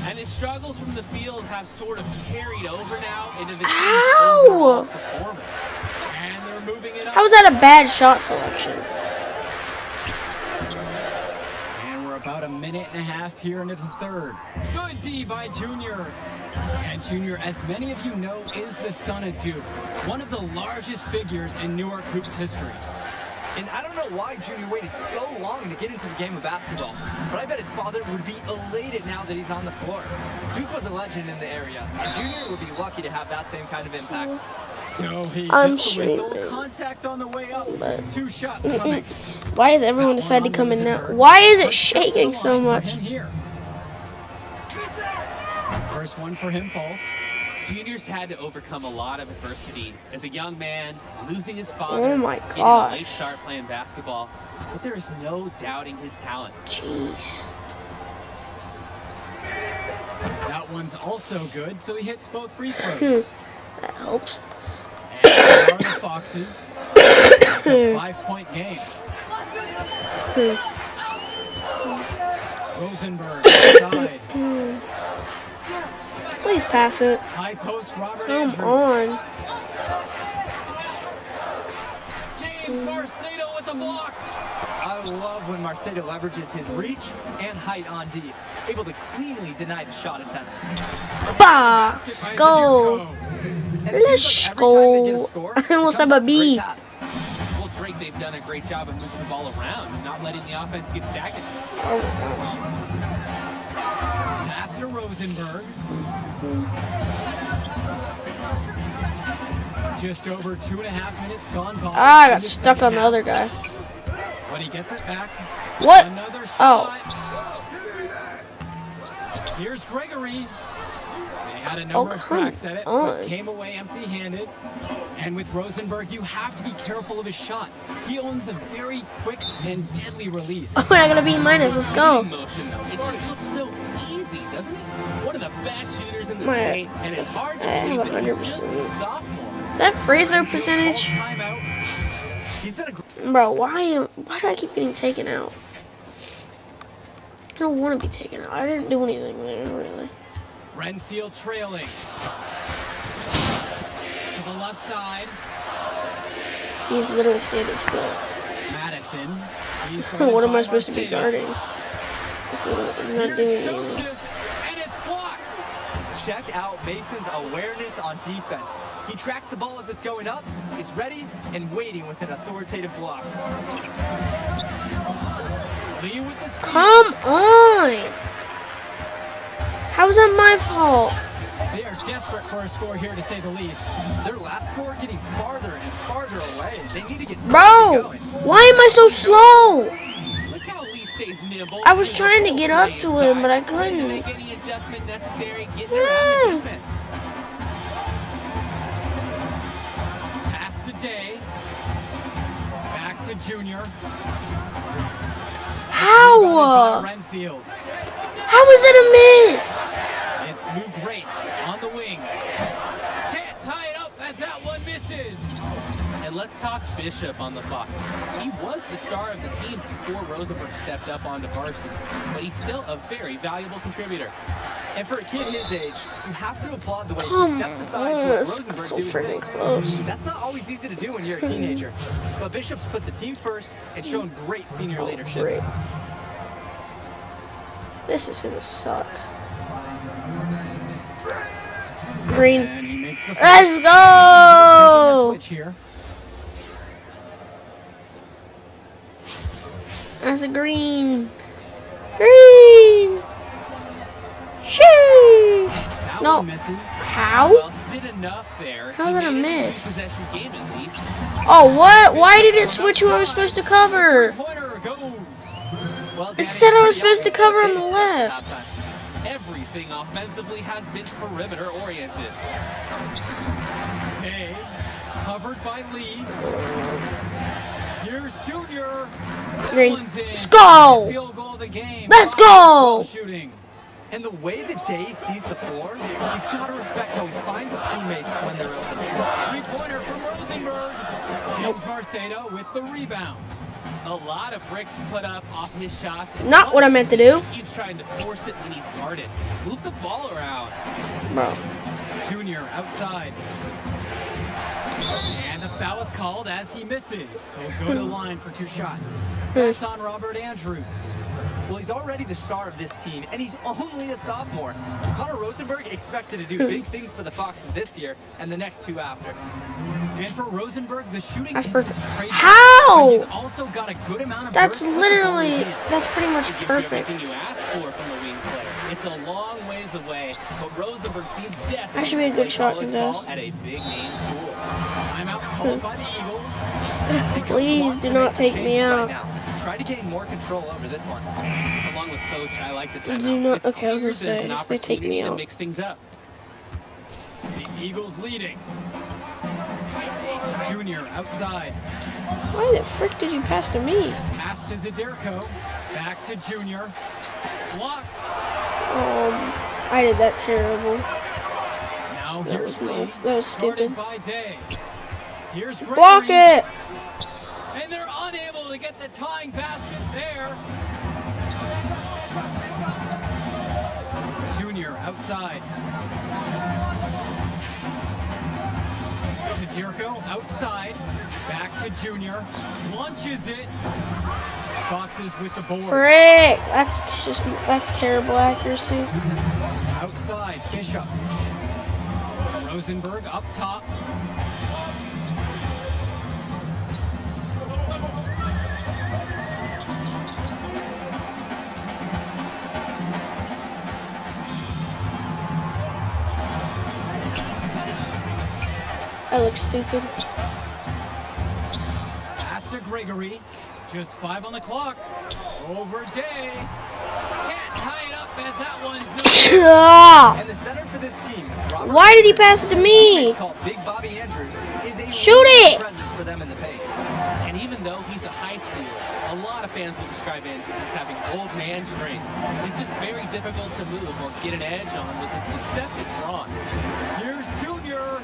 And his struggles from the field have sort of carried over now into the team's Ow! overall performance. And they're moving it up. How was that a bad shot selection? And we're about a minute and a half here into the third. Good D by Junior. And Junior, as many of you know, is the son of Duke, one of the largest figures in Newark Hoops history. And I don't know why Junior waited so long to get into the game of basketball, but I bet his father would be elated now that he's on the floor. Duke was a legend in the area, and Junior would be lucky to have that same kind of impact. So he I'm gets the whistle, streaming. contact on the way up, But- 2 shots coming. Why has everyone decided to come in now? Why is it shaking so much? Here. First one for him falls. Junior's had to overcome a lot of adversity as a young man, losing his father, Oh my getting a late gosh. start playing basketball. But there is no doubting his talent. Jeez. That one's also good, so he hits both free throws. That helps. And there are the Foxes. It's a 5-point game. Rosenberg side. Please pass it. High post, Robert Come Andrew. on. James Marcedo with the block. I love when Marcedo leverages his reach and height on D, able to cleanly deny the shot attempt. Bah! Basket by Go! Zadirko. And it Let's seems like every time they get a go. score, I almost it comes have a off great B. pass. Well, Drake, they've done a great job of moving the ball around and not letting the offense get stagnant. Oh my gosh. Pass to Rosenberg. Just over 2.5 minutes gone by. Ah, I in got the stuck second on the half. other guy. But he gets it back. What? Another Oh. shot. Here's Gregory. They had a Oh, number of come cracks at it, but on. came away empty-handed. And with Rosenberg, you have to be careful of his shot. He owns a very quick and deadly release. Oh, I got a B minus. Let's go. Motion, though. It just looks so easy, doesn't it? One of the best shooters in the My- state, and it's hard to I have believe that he's just 100%. a sophomore. Is that free throw percentage? Timeout. He's been a Bro, why do I keep getting taken out? I don't want to be taken out. I didn't do anything there, really. Renfield trailing. To the left side, He's literally standing still. Madison. He's What am I guarded by supposed to be Marcedo. guarding? He's not doing Here's anything. Joseph, and it's blocked. Check out Mason's awareness on defense. He tracks the ball as it's going up, is ready, and waiting with an authoritative block. Lee with the steal. Come on! How is that my fault? They are desperate for a score here, to say the least. Their last score getting farther and farther away. They need to get something Bro, going. why am I so slow? Look how Lee stays nimble. I was He's trying to a get full up play to him, but I inside, ready to couldn't. make any adjustment necessary, getting around the defense. Pass to Day. Back to Junior. How? Rebounded by Renfield. How is that a miss? It's Lou Grace on the wing. Can't tie it up as that one misses. And let's talk Bishop on the Fox. He was the star of the team before Rosenberg stepped up onto varsity, but he's still a very valuable contributor. And for a kid his age, you have to applaud the way he Come stepped aside to on, let that's Rosenberg so do his thing. freaking close. That's not always easy to do when you're a teenager. But Bishop's put the team first and shown great senior leadership. Great. This is gonna suck. Green. And he makes the Let's go! switch here. That's a green. Green! Sheesh! That No. one misses. How? Well, did enough there. How He did I made it a miss? possession game at least. Oh, what? Why did it switch who I was supposed to cover? Pointer goes. Well, It said I was supposed to cover on the left. Everything offensively has been perimeter oriented. Dave, covered by Lee. Here's Junior. Green. That one's in. Let's go. Field goal of the game. Let's go. Shooting. And the way that Day sees the floor, you gotta respect how he finds his teammates when they're open. Three-pointer from Rosenberg. James Marceda with the rebound. A lot of bricks put up off his shots. Not what I meant to do. He keeps trying to force it when he's guarded. Move the ball around. Bro. Junior outside. And the foul is called as he misses. He'll go to the line for 2 shots. Pass on Robert Andrews. Well, he's already the star of this team, and he's only a sophomore. Connor Rosenberg expected to do big things for the Foxes this year and the next 2 after. And for Rosenberg, the shooting That's is perfect. crazy. How? But he's also got a good amount of That's burst with the ball in literally, his hand. that's pretty much It gives you perfect. everything you ask for from a wing player. It's a long ways away, but Rosenberg seems destined That should be a to good play shot college contest. ball at a big name school. Timeout called by the Eagles. Please do not take me out. Try to gain more control over this one. Along with Coach, I like the timeout. Do not. It's Okay, I was clear gonna there's say an if they take me opportunity to out. mix things up. The Eagles leading. Junior outside. Why the frick did you pass to me? Pass to Zadirko. Back to Junior. Blocked. I did that terrible. Now That here's was my, Lee. that was stupid. Guarded by Day. Here's Gregory. Block it! And they're unable to get the tying basket there. Junior outside. Zadirko outside. Back to Junior. Launches it. Foxes with the board. Frick! That's terrible accuracy. Outside, Bishop. Rosenberg up top. I look stupid. Pass to Gregory. Just 5 on the clock. Over Day. Can't tie it up as that one's no. Ah! And the center for this team, Robert Why did he pass it to me? called Big Bobby Andrews, is a Shoot leading it! presence for them in the paint. And even though he's a high stealer, a lot of fans will describe Andrews as having old man strength. He's just very difficult to move or get an edge on with his deceptive draw. Here's Junior.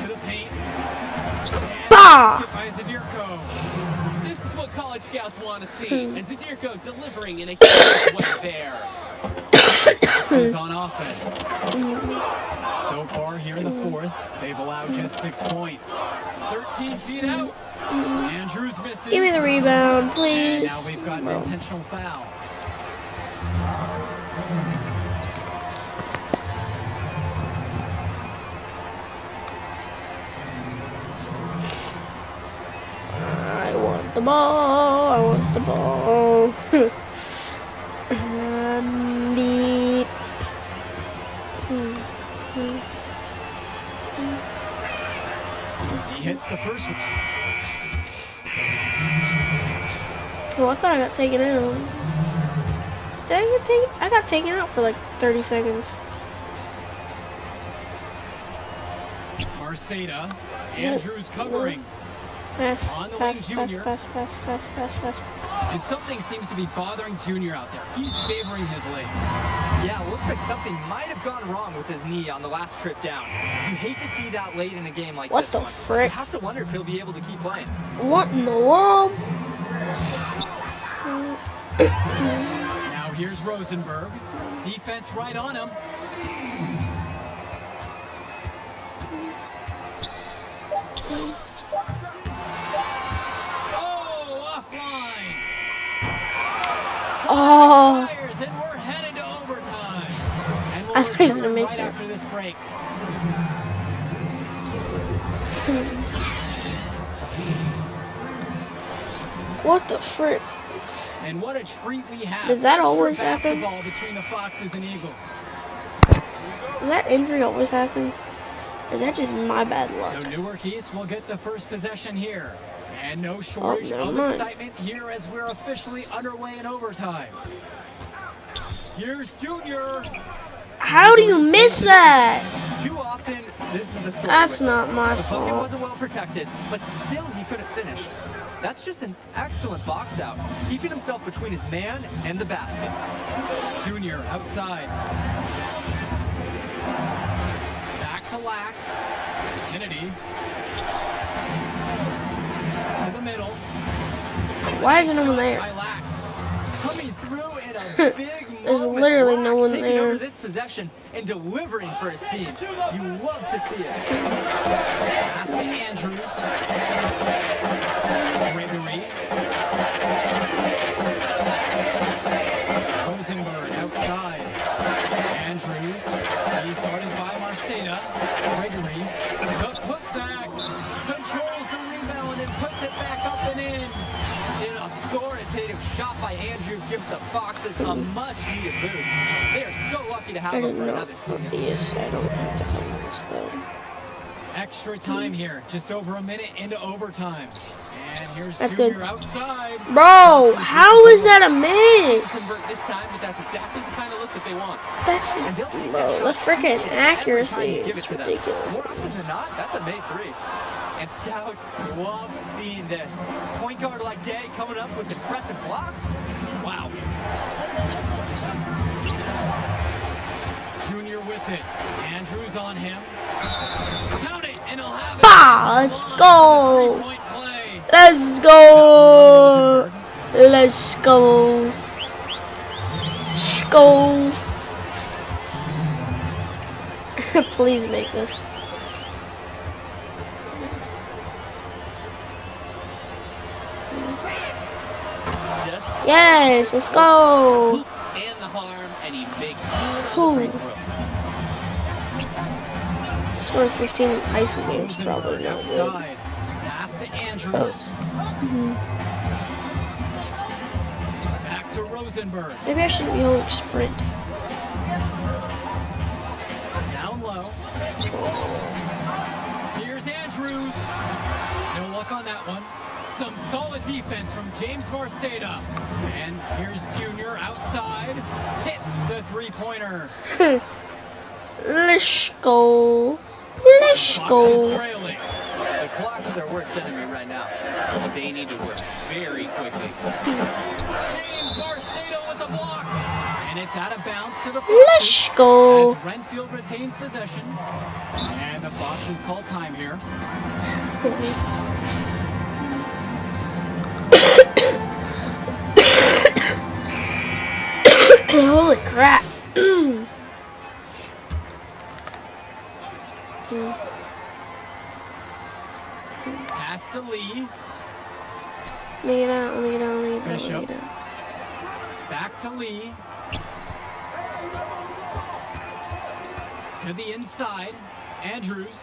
To the paint. And Bah! basket by Zadirko. This is what college scouts want to see, and Zadirko delivering in a huge way there. Is on offense. So far here in the 4th, they've allowed just 6 points. 13 feet out. Andrews misses. Give me the rebound, And please. now we've got an intentional foul. I want the ball. I want the ball. Beep. He hits the first one. Oh, I thought I got taken out. Did I get taken? I got taken out for like 30 seconds. Marceda. Andrews covering. Pass, On the pass, wing, pass, Junior. pass, pass, pass, pass, pass. And something seems to be bothering Junior out there. He's favoring his leg. Yeah, looks like something might have gone wrong with his knee on the last trip down. You hate to see that late in a game like What this the one. frick? You have to wonder if he'll be able to keep playing. What in the world? Now here's Rosenberg. Defense right on him. Oh, offline. Oh. Fires, and we're headed to overtime. And we'll I thought he was gonna return make right it. after this break. What the frick? And what a treat we have. Does that Extra always happen? basketball between the Foxes and Eagles. Does that injury always happen? Or is that just my bad luck? So Newark East will get the first possession here. And no shortage never of mind. excitement here as we're officially underway in overtime. Here's Junior. How do you miss that? Too often, this is the story. That's with not him. my The bucket fault. wasn't well protected, but still he couldn't finish. That's just an excellent box out, keeping himself between his man and the basket. Junior outside. Back to Lack. Kennedy. To the middle. Why isn't anyone there? By Lack. Coming through in a big There's moment. literally no Lack one taking there. over this possession and delivering for his team. You love to see it. Pass to Andrews. Gregory. Rosenberg outside. Andrews. He's guarded by Marceda. Gregory. The putback. Controls the rebound and puts it back up and in. An authoritative shot by Andrews gives the Foxes a much-needed boost. They are so lucky to have I him didn't for know. another season. Obvious. I don't have to cover this though. Extra time here. Just over a minute into overtime. And here's That's Junior good. outside. Bro, how is that a miss? Convert this time, but that's exactly the kind of look that they want. That's And they'll take bro, that the shot freaking easy every time accuracy you give it is to them. ridiculous. More often than not, that's a made three. And scouts love seeing this. Point guard like Day coming up with impressive blocks. Wow. Junior with it. Andrews on him. Count it, and he'll have it. Bah, let's go. Three-point play. Let's go. Let's go. Let's go. Please make this. Just Yes, let's go. and the harm, and he makes Ooh. good on the free throw. Scoring 15 in ISO games probably not good. Outside. Pass to Andrews. Back to Rosenberg. Maybe I shouldn't be holding sprint. Down low. Here's Andrews. No luck on that one. Some solid defense from James Marceda. And here's Junior outside. Hits the three-pointer. Let's go. Let's Fox is go. trailing. The clock's their worst enemy right now. They need to work very quickly. James Marceda with the block. And it's out of bounds to the Let's Foxes. go. As Renfield retains possession. And the Foxes call time here. Holy crap. Pass to Lee. Lead out, lead out, lead out, Bishop. lead out. Back to Lee. To the inside. Andrews.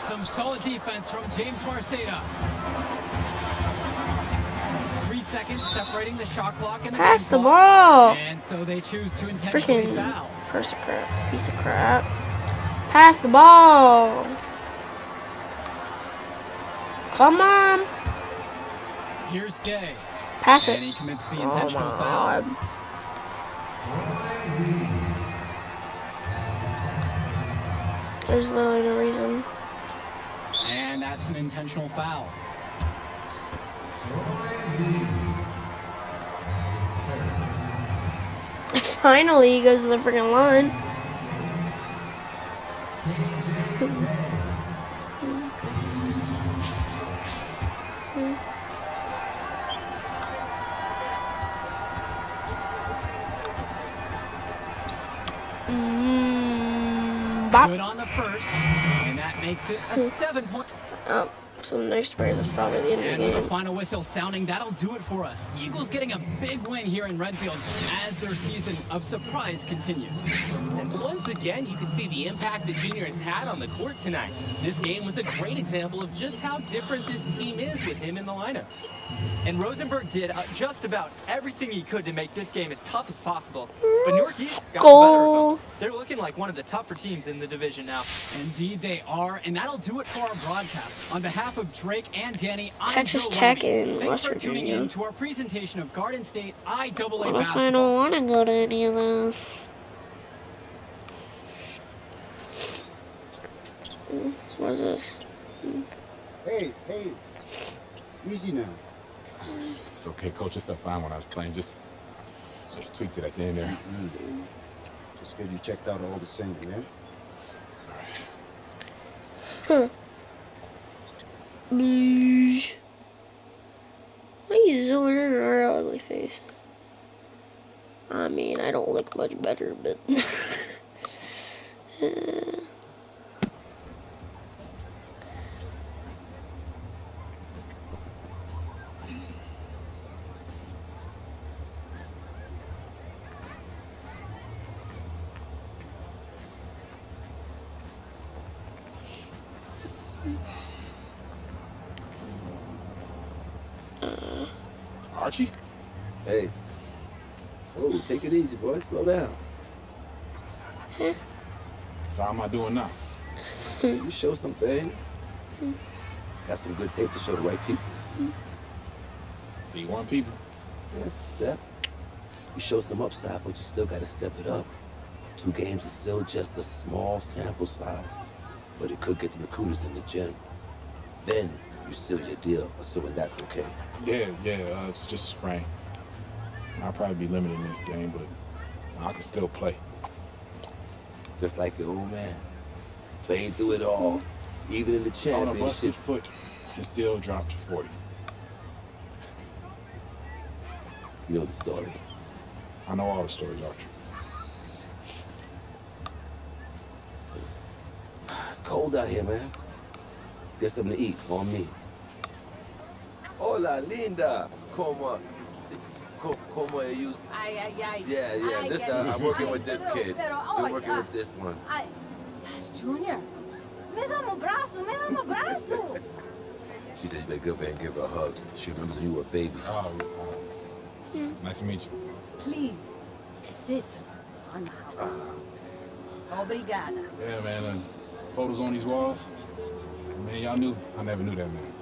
Some solid defense from James Marceda. 3 seconds separating the shot clock and the Pass game the clock. ball. And so they choose to intentionally Freaking foul. piece of crap. Piece of crap. Pass the ball. Come on. Here's Day. Pass it. And he commits the Oh intentional my foul. God. There's literally no reason. And that's an intentional foul. Finally, he goes to the freaking line. Bop. Good on the first. And that makes it a 7-point. Oh, some nice players. That's probably the end of And the with the game. final whistle sounding, that'll do it for us. Eagles getting a big win here in Redfield as their season of surprise continues. And once again, you can see the impact the junior has had on the court tonight. This game was a great example of just how different this team is with him in the lineup. And Rosenberg did just about everything he could to make this game as tough as possible. But Newark East got the better of Goal. them. They're looking like one of the tougher teams in the division now. Indeed they are, and that'll do it for our broadcast. On behalf of Drake and Danny, I'm Texas Joe Tech Loney. and Thanks West for tuning Virginia. in to our presentation of Garden State IAA What if I basketball. don't want to go to any of those? What is this? Hey, easy now. It's okay, coach. It felt fine when I was playing. Just tweaked it at the end there. Just getting checked out all the same, man. Huh. Boosh. Why are you zooming in on our ugly face? I mean, I don't look much better, but... Archie? Hey. Oh, take it easy, boy. Slow down. So how am I doing now? You show some things. Got some good tape to show the right people. D1 people? Yeah, it's a step. You show some upside, but you still got to step it up. 2 games is still just a small sample size, but it could get the recruiters in the gym. Then you seal your deal, assuming that's okay. Yeah, it's just a sprain. I'll probably be limited in this game, but I can still play. Just like your old man. Played through it all, even in the On a championship. busted foot, and still dropped 40. You know the story. I know all the stories, Archie. It's cold out here, man. Let's get something to eat on me. Hola, linda. Como you? Ay, ay, ay. Yeah. Ay, This ay, I'm working ay, with this pero- kid. pero, We're ay, working with this one. Ay, that's Junior. Me dá um braço. She said you better go back and give her a hug. She remembers when you were a baby. Oh, nice to meet you. Please, sit on the house. Obrigada. Yeah, man. Photos on these walls. Man, y'all knew. I never knew that man.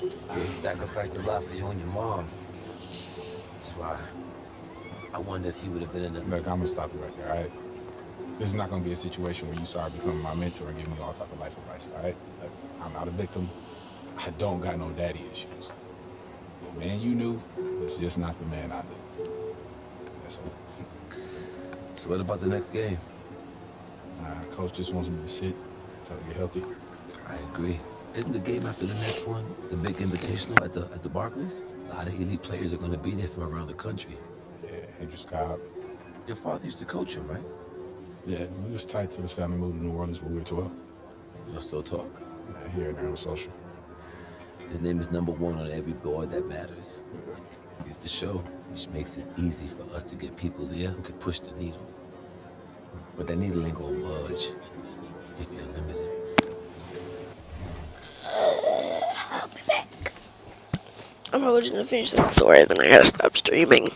He sacrificed a lot for you and your mom. That's why I wonder if he would have been in the... Look, I'm gonna stop you right there, all right? This is not gonna be a situation where you start becoming my mentor and give me all type of life advice, all right? Look, I'm not a victim. I don't got no daddy issues. The man you knew was just not the man I knew. That's all. So what about the next game? Coach just wants me to sit, try to get healthy. I agree. Isn't the game after the next one the big invitational at the Barclays? A lot of elite players are going to be there from around the country. Yeah, Andrew Scott. Your father used to coach him, right? Yeah, we was tight till his family moved to New Orleans when we were 12. You'll still talk? Yeah, here and there on social. His name is number 1 on every board that matters. He's the show, which makes it easy for us to get people there who can push the needle. But that needle ain't gonna budge if you're limited. I'll be back. I'm probably just gonna finish the story, then I gotta stop streaming.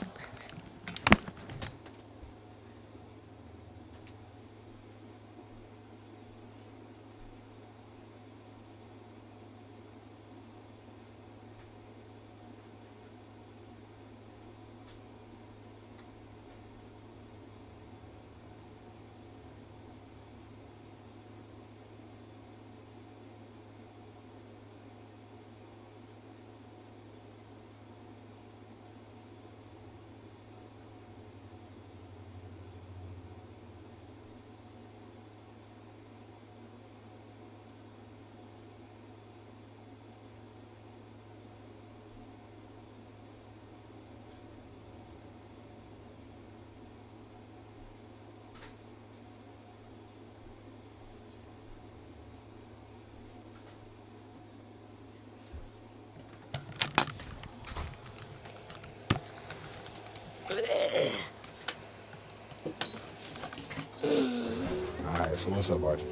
Alright, so what's up, Archie?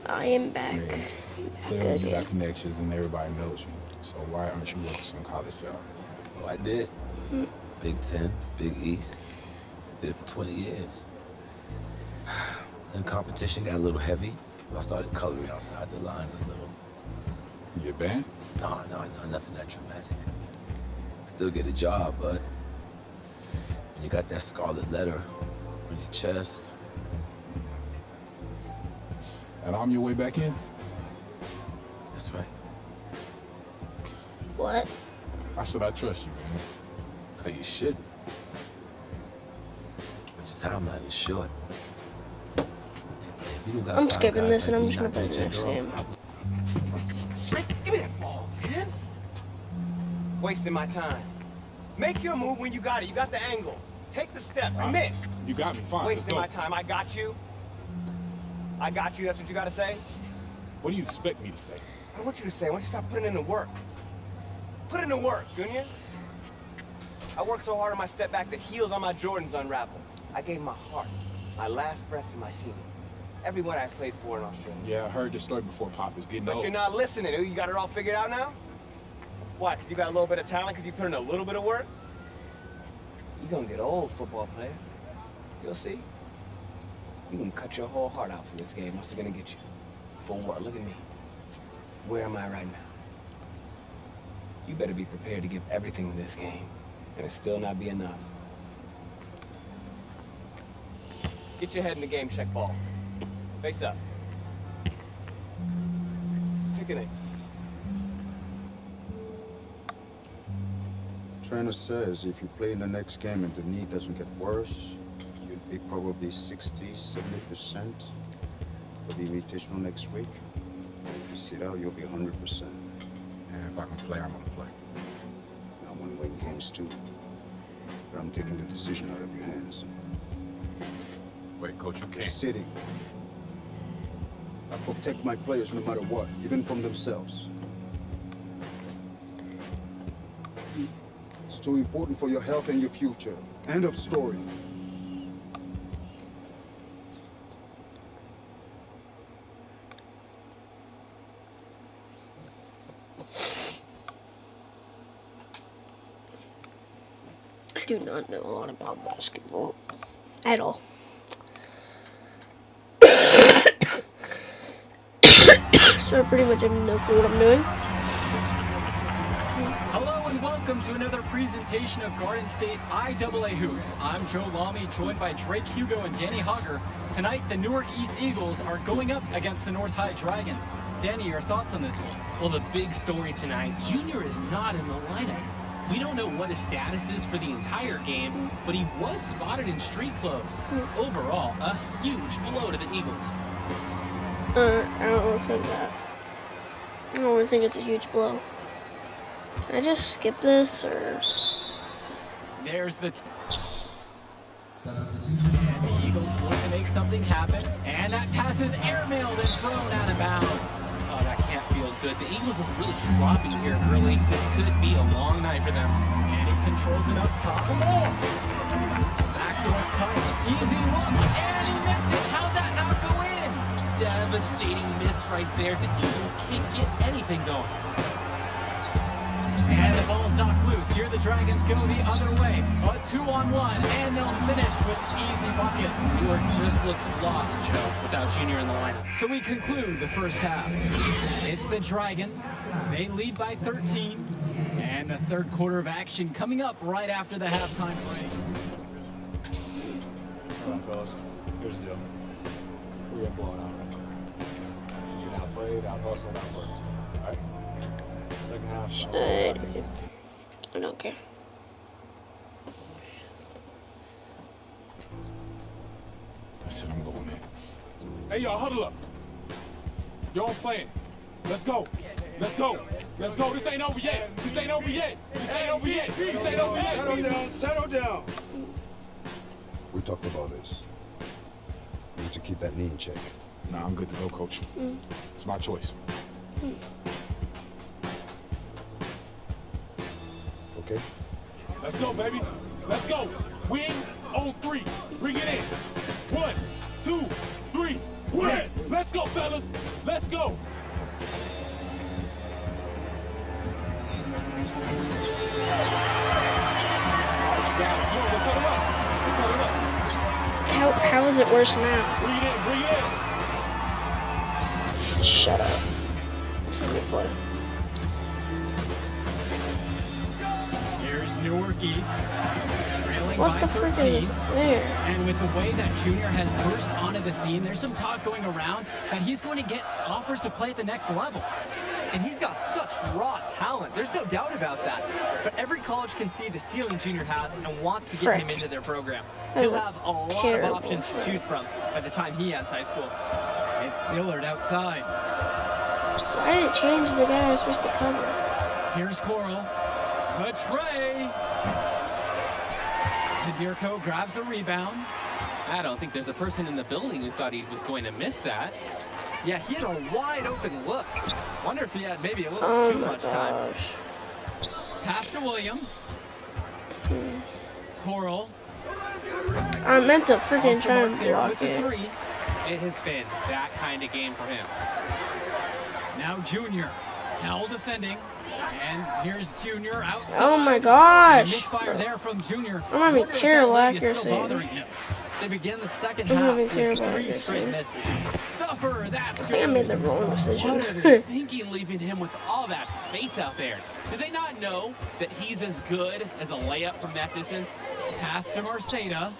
I am back. Man, clearly you got connections and everybody knows you. So why aren't you working some college job? Oh, I did. Big Ten, Big East. Did it for 20 years. Then competition got a little heavy. I started coloring outside the lines a little. You get banned? No, nothing that dramatic. Still get a job, but when you got that scarlet letter on your chest. And I'm your way back in? That's right. What? How should I trust you, man? No, you shouldn't. But your timeline is short. If you don't got I'm five skipping guys this and like I'm me just gonna knocking play the at next your game. door, Give me that ball, man. Wasting my time. Make your move when you got it. You got the angle. Take the step. Commit. You got me, fine. Wasting my let's go. time. I got you. I got you. That's what you got to say? What do you expect me to say? I don't want you to say. I want you to stop putting in the work. Put in the work, Junior. I worked so hard on my step back, the heels on my Jordans unraveled. I gave my heart, my last breath to my team. Everyone I played for in Australia. Yeah, I heard the story before Pop is getting But old. you're not listening. You got it all figured out now? What, 'cause you got a little bit of talent because you put in a little bit of work? You're gonna get old, football player. You'll see. You can cut your whole heart out for this game. What's it gonna get you? For what? Look at me. Where am I right now? You better be prepared to give everything to this game, and it still not be enough. Get your head in the game, check ball. Face up. Pick an aim. Trainer says if you play in the next game and the knee doesn't get worse, you'd be probably 60–70% for the Invitational next week. And if you sit out, you'll be 100%. And if I can play, I'm gonna play. I want to win games too, but I'm taking the decision out of your hands. Wait, Coach, you You're can't. sitting. I protect my players no matter what, even from themselves. It's too important for your health and your future. End of story. I do not know a lot about basketball at all. So I pretty much have no clue what I'm doing. Hello and welcome to another presentation of Garden State IAA Hoops. I'm Joe Lamy, joined by Drake Hugo and Danny Hogger. Tonight, the Newark East Eagles are going up against the North High Dragons. Danny, your thoughts on this one? Well, the big story tonight, Junior is not in the lineup. We don't know what his status is for the entire game, but he was spotted in street clothes. Overall, a huge blow to the Eagles. I don't really think that. I don't really think it's a huge blow. Can I just skip this, or? There's the and the Eagles look to make something happen, and that pass is airmailed and thrown out of bounds. Oh, that can't feel good. The Eagles are really sloppy here early. This could be a long night for them. And he controls it up top. Backdoor cut, easy look, and he missed it. How'd that not go in? Devastating miss right there. The Eagles can't get anything going. And the ball's knocked loose. Here the Dragons go the other way. A 2-on-1, and they'll finish with easy bucket. Newark just looks lost, Joe, without Junior in the lineup. So we conclude the first half. It's the Dragons. They lead by 13. And the third quarter of action coming up right after the halftime break. All right, fellas. Here's the deal. We're gonna blow it out, right? You're not played, out hustled, out worked. All right? Second half. I don't care. I said I'm going in. Hey, y'all, huddle up. Y'all playing. Let's go. Let's go. Let's go. This ain't over yet. This ain't over yet. This ain't over yet. This ain't over yet. Settle down, settle down. We talked about this. You need to keep that knee in check. Nah, I'm good to go, Coach. It's my choice. Okay? Let's go, baby. Let's go. Wing on 3. Bring it in. 1, 2, 3. Win. Let's go, fellas. Let's go. Guys, come on, let's huddle up. Let's huddle up. How is it worse now? Bring it in, bring it in. Shut up. Just let me play. Here's Newark East, trailing What by the 13. frick is there? And with the way that Junior has burst onto the scene, there's some talk going around that he's going to get offers to play at the next level. And he's got such raw talent. There's no doubt about that. But every college can see the ceiling Junior has and wants to get him into their program. He'll have a lot of options to choose from by the time he ends high school. It's Dillard outside. Why did it change the guy I was supposed to cover? Here's Coral. A tray. Zadirko grabs the rebound. I don't think there's a person in the building who thought he was going to miss that. Yeah, he had a wide open look. Wonder if he had maybe a little too much time. Pass to Williams. Coral. I meant to freaking try and block it. It has been that kind of game for him. Now Junior, hell defending, and here's Junior outside. Oh my gosh! Misfire there from Junior. I'm having terrible accuracy. They begin the second I'm half having with terrible 3 accuracy. straight misses. Stuffer, that's I think I made the wrong decision. What are they thinking leaving him with all that space out there? Do they not know that he's as good as a layup from that distance? Pass to Marceda.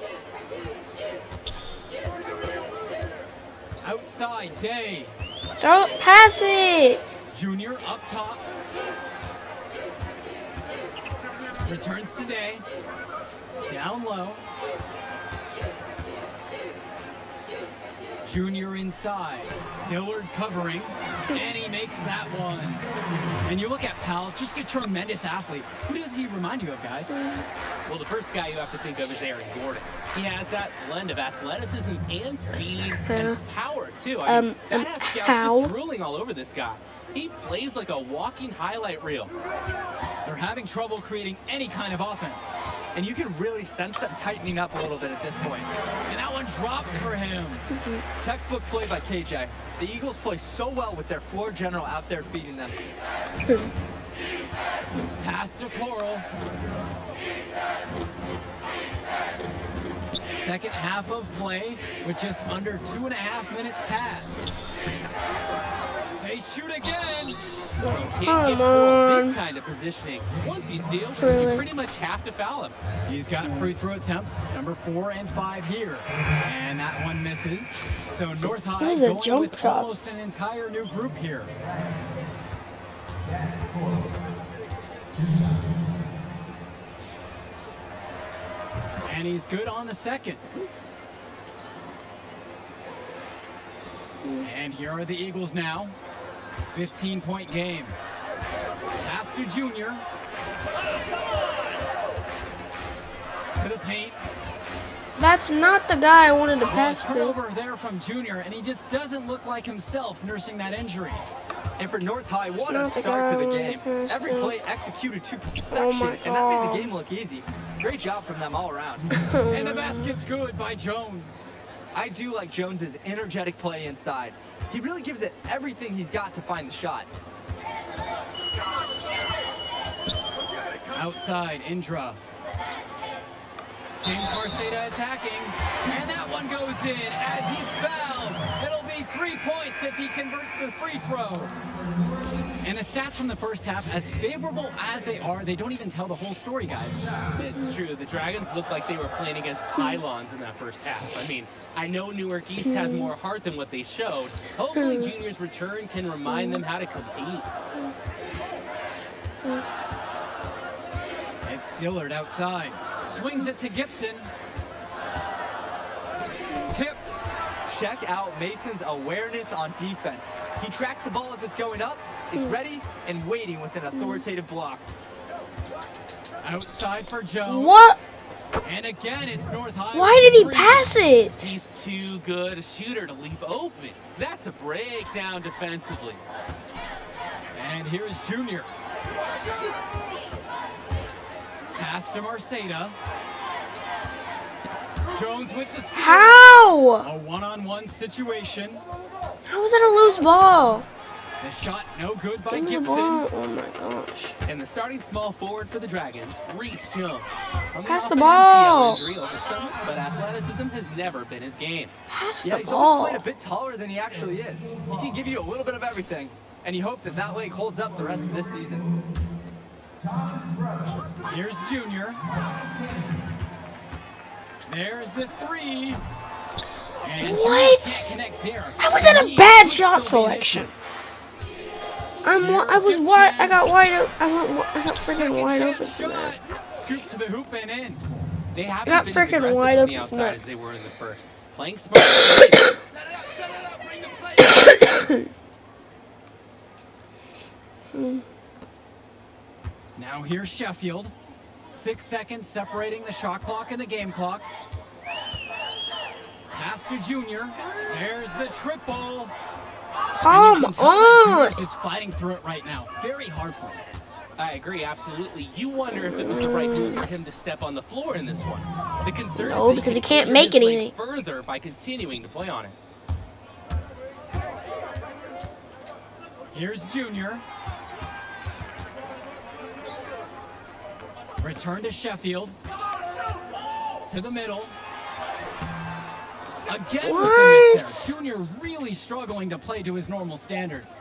Outside, Day. Don't pass it! Junior up top. Returns to Day. Down low. Junior inside. Dillard covering. And he makes that one. And you look at Powell, just a tremendous athlete. Who does he remind you of, guys? Well, the first guy you have to think of is Aaron Gordon. He has that blend of athleticism and speed and power, too. I mean, that has scouts just drooling all over this guy. He plays like a walking highlight reel. They're having trouble creating any kind of offense. And you can really sense them tightening up a little bit at this point. And that one drops for him. Textbook play by KJ. The Eagles play so well with their floor general out there feeding them. Pass to Coral. Second half of play with just under 2.5 minutes passed. They shoot again. You can't give Coral this kind of positioning. Once you do, you pretty much have to foul him. He's got free throw attempts, number 4 and 5 here. And that one misses. So North High going with almost an entire new group here. And he's good on the second. And here are the Eagles now. 15-point game. Pass to Junior. To the paint. That's not the guy I wanted to pass to. Turnover there from Junior, and he just doesn't look like himself nursing that injury. And for North High, what a start to the game. Every play executed to perfection, and that made the game look easy. Great job from them all around. And the basket's good by Jones. I do like Jones's energetic play inside. He really gives it everything he's got to find the shot. Outside, Indra. James Marceda attacking, and that one goes in as he's fouled. It'll be 3 points if he converts the free throw. And the stats from the first half, as favorable as they are, they don't even tell the whole story, guys. It's true. The Dragons looked like they were playing against pylons in that first half. I mean, I know Newark East has more heart than what they showed. Hopefully Junior's return can remind them how to compete. It's Dillard outside. Swings it to Gibson. Tipped. Check out Mason's awareness on defense. He tracks the ball as it's going up, is ready, and waiting with an authoritative block. Outside for Jones. What? And again, it's North High. Why did he pass it? He's too good a shooter to leave open. That's a breakdown defensively. And here's Junior. Pass to Marceda. Jones with the steal. How? A one-on-one situation. How was that a loose ball? The shot no good by Give me the Gibson. ball. Oh my gosh. And the starting small forward for the Dragons, Reese Jones. From Pass off the an ball. MCL injury over summer, but athleticism has never been his game. Pass Yeah, the he's always ball. played a bit taller than he actually is. He can give you a little bit of everything, and you hope that that leg holds up the rest of this season. Here's Junior. There's the three. And What? Junior can't connect there. How was that a bad shot selection? I was wide. I got wide open. I got freaking wide open from that. Scoop to the hoop and in. They haven't got been as freaking aggressive wide from open the from outside that. as they were in the first. Playing smart. Now here's Sheffield. 6 seconds separating the shot clock and the game clocks. Pass to Junior. There's the triple. Come on. Junior's is fighting through it right now. Very hard for him. I agree, absolutely. You wonder if it was the right move for him to step on the floor in this one. The concern No, is that because he could can't injure make his leg anything. further by continuing to play on it. Here's Junior. Return to Sheffield. To the middle. Again with the miss there. Junior really struggling to play to his normal standards.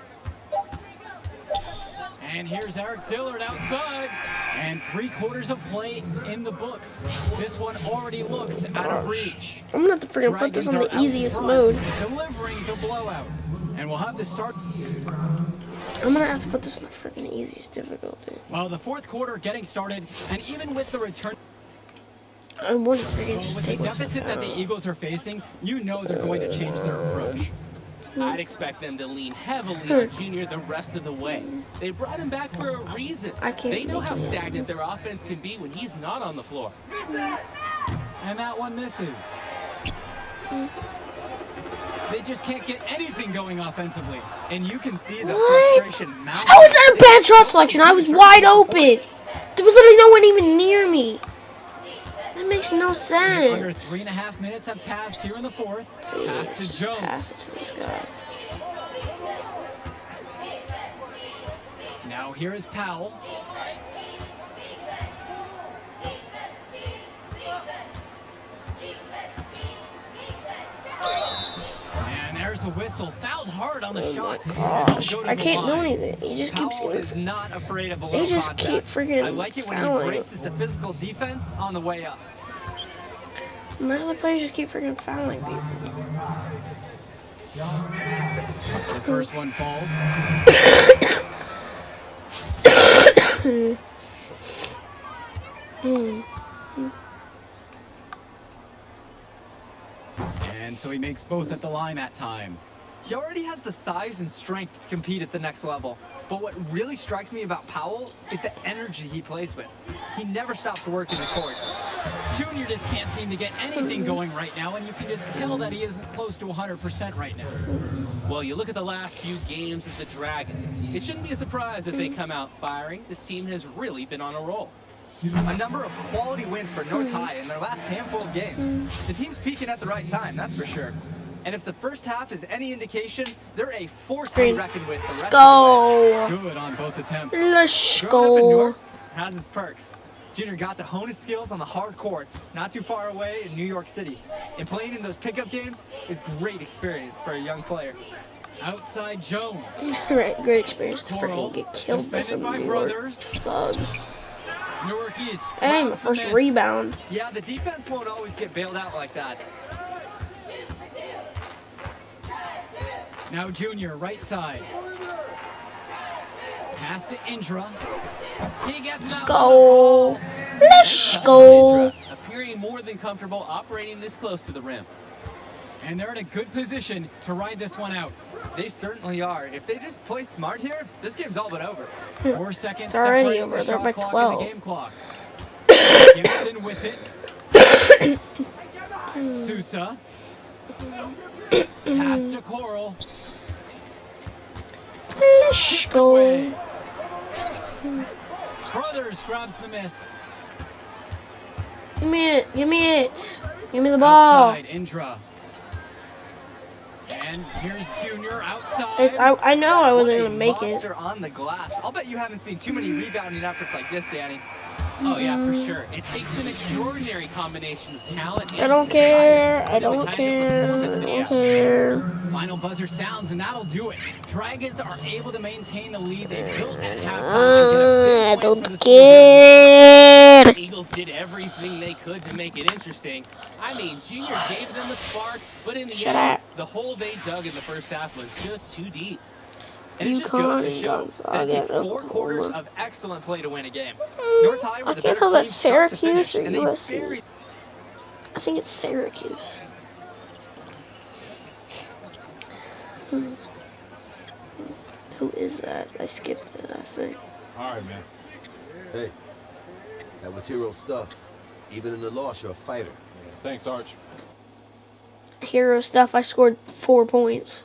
And here's Eric Dillard outside. And 3/4 of play in the books. This one already looks out of reach. I'm gonna have to freaking put this on the easiest mode. Delivering the blowout. And we'll have to start. I'm gonna have to put this on the freaking easiest difficulty. Well, the fourth quarter getting started, and even with the return. I want to freaking just With take the myself deficit that the out. Eagles are facing, you know they're going to change their approach. I'd expect them to lean heavily on Junior the rest of the way. They brought him back for a reason. I can't They know make how it. stagnant their offense can be when he's not on the floor. And that one misses. They just can't get anything going offensively. And you can see the What? frustration mounting. How was that a bad shot selection? I was wide open. There was literally no one even near me. That makes no Under sense. 3.5 minutes have passed here in the fourth. Pass to Please, Jones. pass it to this guy. Now here is Powell. And there's the whistle. Fouled hard on the Oh shot. my gosh. I can't do anything. He just keeps Powell is getting. not afraid of a They little just contact. keep freaking I like it when he fouling. embraces the physical defense on the way up. My other players just keep freaking fouling people. The first one falls. And so he makes both at the line that time. He already has the size and strength to compete at the next level. But what really strikes me about Powell is the energy he plays with. He never stops working the court. Junior just can't seem to get anything going right now, and you can just tell that he isn't close to 100% right now. Well, you look at the last few games of the Dragons. It shouldn't be a surprise that they come out firing. This team has really been on a roll. A number of quality wins for North High in their last handful of games. The team's peaking at the right time, that's for sure. And if the first half is any indication, they're a force to be reckoned with the rest Let's go. of the way. Good on both attempts. Let's Growing up in go. Newark has its perks. Junior got to hone his skills on the hard courts, not too far away in New York City. And playing in those pickup games is great experience for a young player. Outside Jones. Right, great experience to Coral, freaking get killed by some defended by New York brothers. thug. Newark East. Hey, my grabs the first miss. rebound. Yeah, the defense won't always get bailed out like that. Now Junior, right side. Pass to Indra. He gets Let's that go. one. Let's go. Appearing more than comfortable operating this close to the rim. And they're in a good position to ride this one out. They certainly are. If they just play smart here, this game's all but over. 4 seconds It's already separating over. the They're shot by clock 12. and the game clock. Gibson with it. Sousa. Pass to Coral. Let's go. Away. Brothers grabs the miss. Give me it. Give me it. Give me the ball. Outside, Indra. And here's Junior outside. I know I wasn't gonna make it. Monster on the glass. I'll bet you haven't seen too many rebounding efforts like this, Danny. Oh yeah, for sure. It takes an extraordinary combination of talent and I don't care. I don't care. I don't care. Final buzzer sounds, and that'll do it. Dragons are able to maintain the lead they built at halftime. I don't care. The Eagles did everything they could to make it interesting. I mean, Junior gave them the spark, but in the end, the hole they dug in the first half was just too deep. And it just goes to show that it takes 4 quarters of excellent play to win a game. North High were the better team that's start to Syracuse finish, or and they USC. buried. I think it's Syracuse. Who is that? I skipped it, I think. All right, man. Hey, that was hero stuff. Even in the loss, you're a fighter. Thanks, Arch. Hero stuff. I scored 4 points.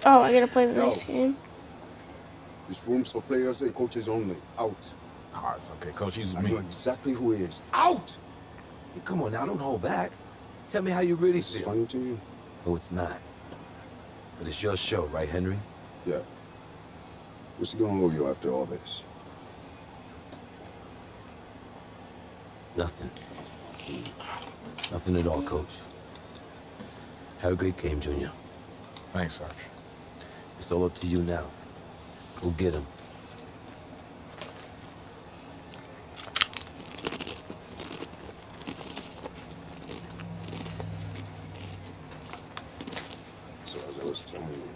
Oh, I gotta play the next game. This room's for players and coaches only. Out. Oh, it's okay, Coach. He's I me. know exactly who he is. Out! Hey, come on now, don't hold back. Tell me how you really This is feel. funny to you? No, it's not. But it's your show, right, Henry? Yeah. What's he gonna owe you after all this? Nothing. Nothing at all, Coach. Have a great game, Junior. Thanks, Arch. It's all up to you now. Go get him. So as I was telling you.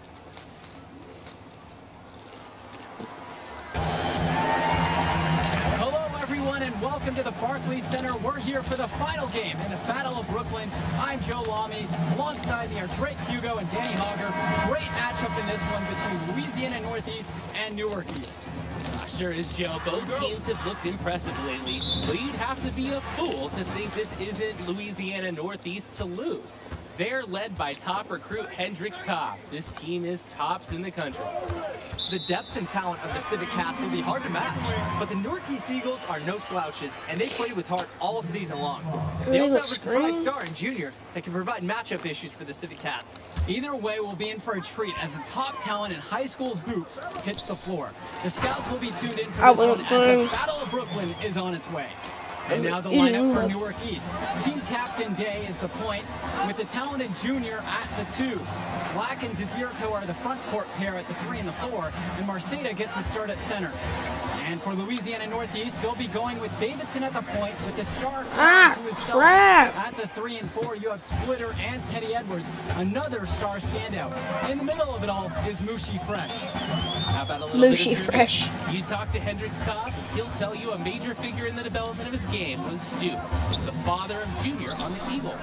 Hello, everyone, and welcome to the Barclays Center. We're here for the final game in the Battle of Brooklyn. I'm Joe Lamy. Alongside me are Drake Hugo and Danny Hogger. Great matchup in this one between Louisiana Northeast and Newark East. Sure is, Joe. Both teams have looked impressive lately, but you'd have to be a fool to think this isn't Louisiana Northeast to lose. They're led by top recruit Hendrix Cobb. This team is tops in the country. The depth and talent of the Civic Cats will be hard to match, but the Northeast Eagles are no slouches, and they played with heart all season long. They also have a surprise star in Junior that can provide matchup issues for the Civic Cats. Either way, we'll be in for a treat as the top talent in high school hoops hits the floor. The scouts will be tuned in for this one as the Battle of Brooklyn is on its way. And now the lineup for Newark East. Team captain Day is the point, with the talented Junior at the 2. Black and Zadirko are the front court pair at the 3 and the 4, and Marceda gets a start at center. And for Louisiana Northeast, they'll be going with Davidson at the point, with the star to his side. At the 3 and 4, you have Splitter and Teddy Edwards, another star standout. In the middle of it all is Mushi Fresh. How about a little Mushi bit of Fresh. You talk to Hendrix Cobb, he'll tell you a major figure in the development of his game was Duke, the father of Junior on the Eagles.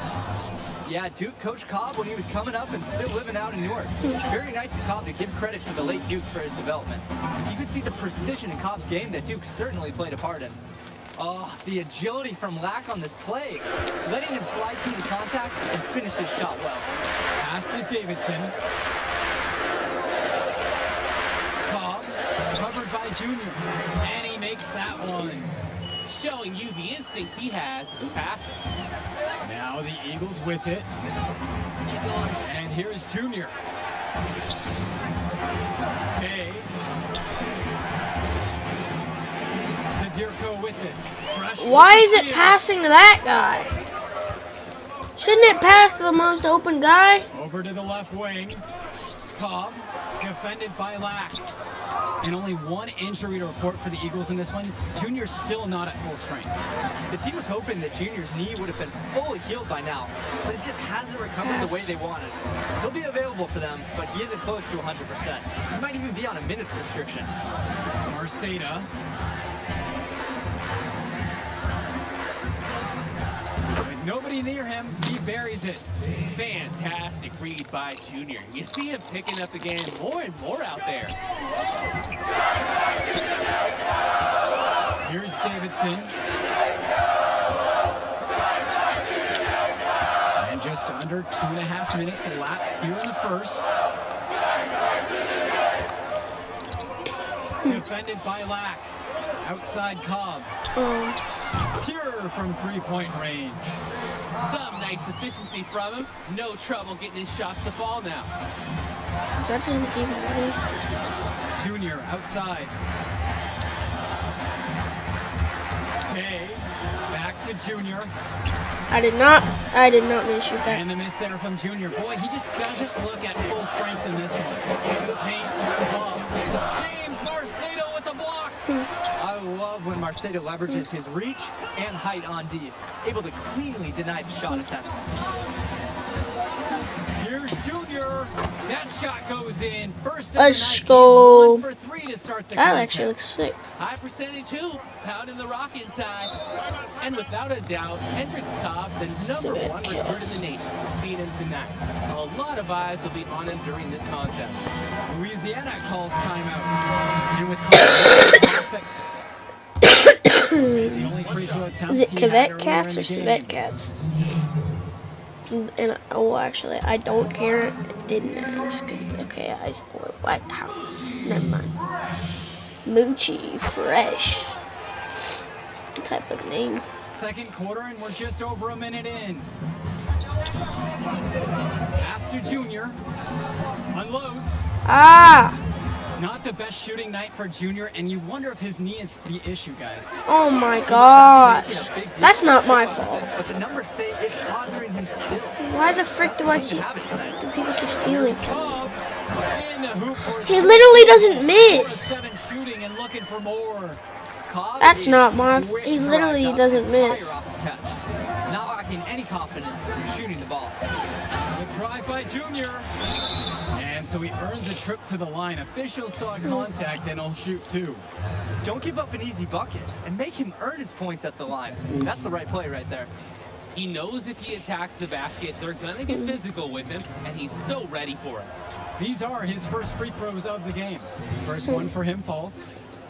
Yeah, Duke coached Cobb when he was coming up and still living out in Newark. Very nice of Cobb to give credit to the late Duke for his development. You could see the precision in Cobb's game that Duke certainly played a part in. Oh, the agility from Lack on this play, letting him slide through the contact and finish his shot well. Pass to Davidson. Cobb, covered by Junior, and he makes that one. Showing you the instincts he has as a passer. Now the Eagles with it. And here's Junior. Day. Zadirko with it. Fresh Why is it passing to that guy? Shouldn't it pass to the most open guy? Over to the left wing. Cobb, defended by Lack. And only one injury to report for the Eagles in this one. Junior's still not at full strength. The team was hoping that Junior's knee would have been fully healed by now, but it just hasn't recovered the way they wanted. He'll be available for them, but he isn't close to 100%. He might even be on a minutes restriction. Marceda. With nobody near him, he buries it. Fantastic read by Junior. You see him picking up the game more and more out there. under 2.5 minutes elapsed here in the first. Defended by Lack. Outside Cobb. Pure from three-point range. Some nice efficiency from him. No trouble getting his shots to fall now. That didn't even matter. Junior outside. Okay. Back to Junior. I did not mean to shoot that. And the miss there from Junior. Boy, he just doesn't look at full strength in this one. Into the paint. James Marcedo with the block. I love when Marcedo leverages his reach and height on D, able to cleanly deny the shot attempt. Here's Junior. That shot goes in. First of Let's the night, go. he's 1 for 3 to start the That contest. actually looks sick. High percentage hoop, pounding the rock inside. And without a doubt, Hendricks Cobb, the number Sick one recruit kills. in the nation, seeing him tonight. A lot of eyes will be on him during this contest. Louisiana calls timeout. And with prospect, the only free throw attempt Is it he had Quebec earlier Cats in or the game. Civet Cats? And oh, actually, I don't care. I didn't ask. Okay, what? How? Never mind. Moochie Fresh. What type of name? Second quarter, and we're just over a minute in. Pass to Junior. Unload. Ah! Not the best shooting night for Junior, and you wonder if his knee is the issue, guys. Oh my gosh. That's not my fault. But the numbers say it's bothering him still. Why the frick do people keep stealing? Cobb in the hoop for He literally doesn't miss. 7 shooting and looking for more. Cobb That's is not my. quick He to literally rise up doesn't and fire miss. off the catch. Not lacking any confidence in shooting the ball. The drive by Junior. And so he earns a trip to the line. Officials saw contact and he'll shoot 2. Don't give up an easy bucket and make him earn his points at the line. That's the right play right there. He knows if he attacks the basket, they're gonna get physical with him, and he's so ready for it. These are his first free throws of the game. First one for him falls.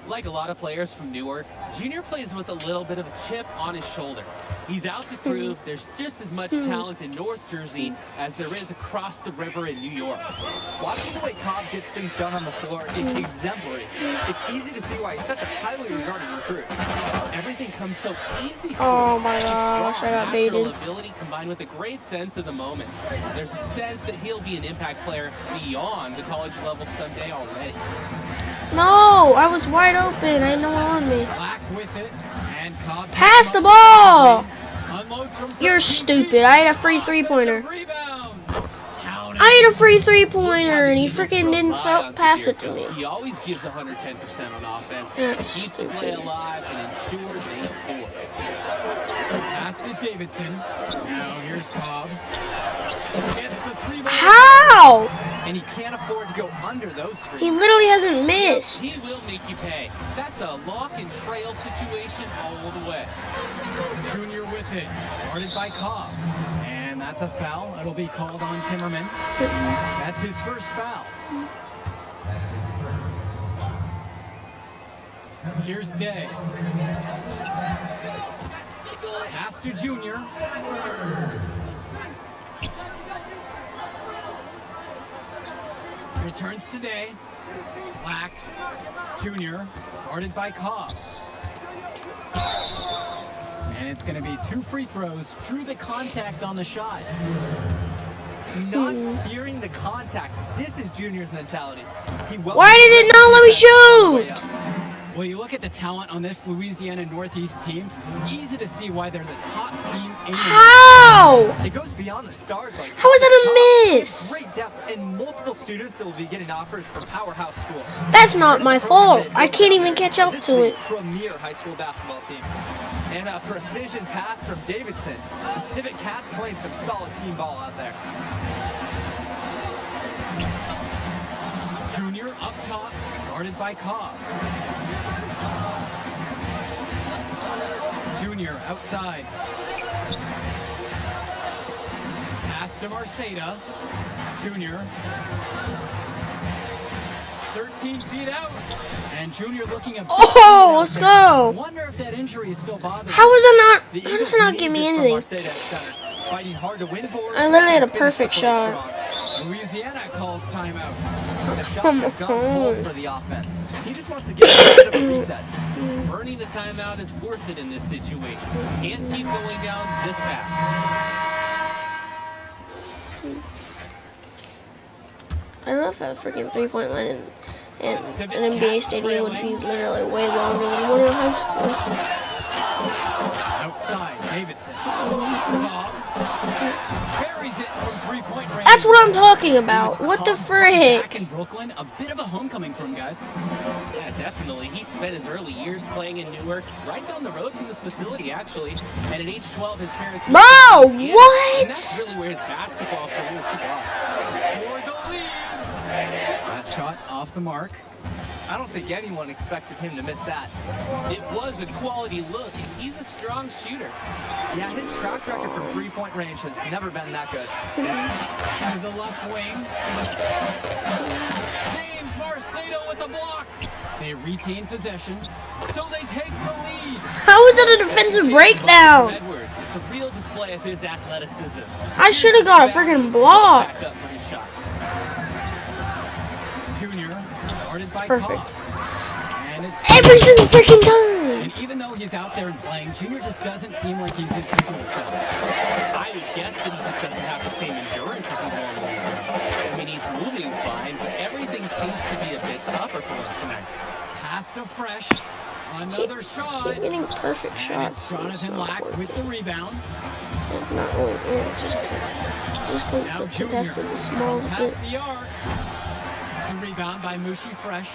Like a lot of players from Newark, Junior plays with a little bit of a chip on his shoulder. He's out to prove there's just as much talent in North Jersey as there is across the river in New York. Watching the way Cobb gets things done on the floor is exemplary. It's easy to see why he's such a highly regarded recruit. Everything comes so easy for Oh him. my Just gosh, raw, I got natural baited. ability combined with a great sense of the moment. There's a sense that he'll be an impact player beyond the college level someday already. No, I was wide open. I had no one on me. Black with it. And Cobb Pass the ball. unload from You're stupid. I had a free three-pointer. rebound. I had a free three-pointer, and he freaking didn't pass it to me. He always gives 110% on offense That's to keep the play stupid. alive and ensure they score. Pass to Davidson. Now here's Cobb. Gets the 3 ball. How? And he can't afford to go under those screens. He literally hasn't missed. He will make you pay. That's a lock and trail situation all the way. Junior with it. Guarded by Cobb. And that's a foul. It'll be called on Timmerman. That's his first foul. Here's Day. Pass to Junior. Returns today. Black. Junior. Guarded by Cobb. And it's going to be 2 free throws. Drew the contact on the shot. Not fearing the contact. This is Junior's mentality. Why did it not let me shoot? Well, you look at the talent on this Louisiana Northeast team, easy to see why they're the top team in the How? It goes beyond the stars like How was that a miss? Great depth and multiple students that will be getting offers from powerhouse schools. That's not my fault. I can't even catch up This to is it. a premier high school basketball team. And a precision pass from Davidson. The Civic Cats playing some solid team ball out there. Junior up top, guarded by Cobb. Junior outside. Pass to Marceda. Junior. 13 feet out. And Junior looking a Oh, let's go. Wonder if that injury is still bothering How was that not? The How does Eagles it not need give me this from anything? Marceda at center. fighting hard to win boards. I literally had a and finish perfect really shot. strong. Louisiana calls timeout. The shots Come have gone cold on. for the offense. He just wants to get a bit of a reset. Earning a timeout is worth it in this situation. Can't keep going down this path. I don't know if a freaking 3-point line in an NBA stadium would be literally way longer than one in high school. Outside, Davidson. Bob buries it from 3-point range. That's what I'm talking about. What the Back frick? in Brooklyn, a bit of a homecoming for him, guys. Yeah, definitely. He spent his early years playing in Newark, right down the road from this facility, actually. And at age 12, his parents... Bro, And what? that's really where his basketball career took off. For the lead. That shot off the mark. I don't think anyone expected him to miss that. It was a quality look. He's a strong shooter. Yeah, his track record from 3-point range has never been that good. To the left wing. James Marcelo with the block. They retain possession, so they take the lead. How is that a defensive breakdown? Edwards, it's a real display of his athleticism. I should have got a freaking block. Back up for his shot. Junior, guarded by Perfect. Cobb. And it's Every single freaking time. And even though he's out there and playing, Junior just doesn't seem like he's his usual self. I would guess that he just doesn't have the same endurance as he normally does. I mean, he's moving fine, but everything seems to be a bit tougher for him tonight. Pass to Fresh. Another shot. Keep getting perfect And shots. it's and Jonathan it's not Lack working. with the rebound. It's not really good. Just going Now to Junior contest it the smallest bit. past the arc. The rebound by Mushi Fresh.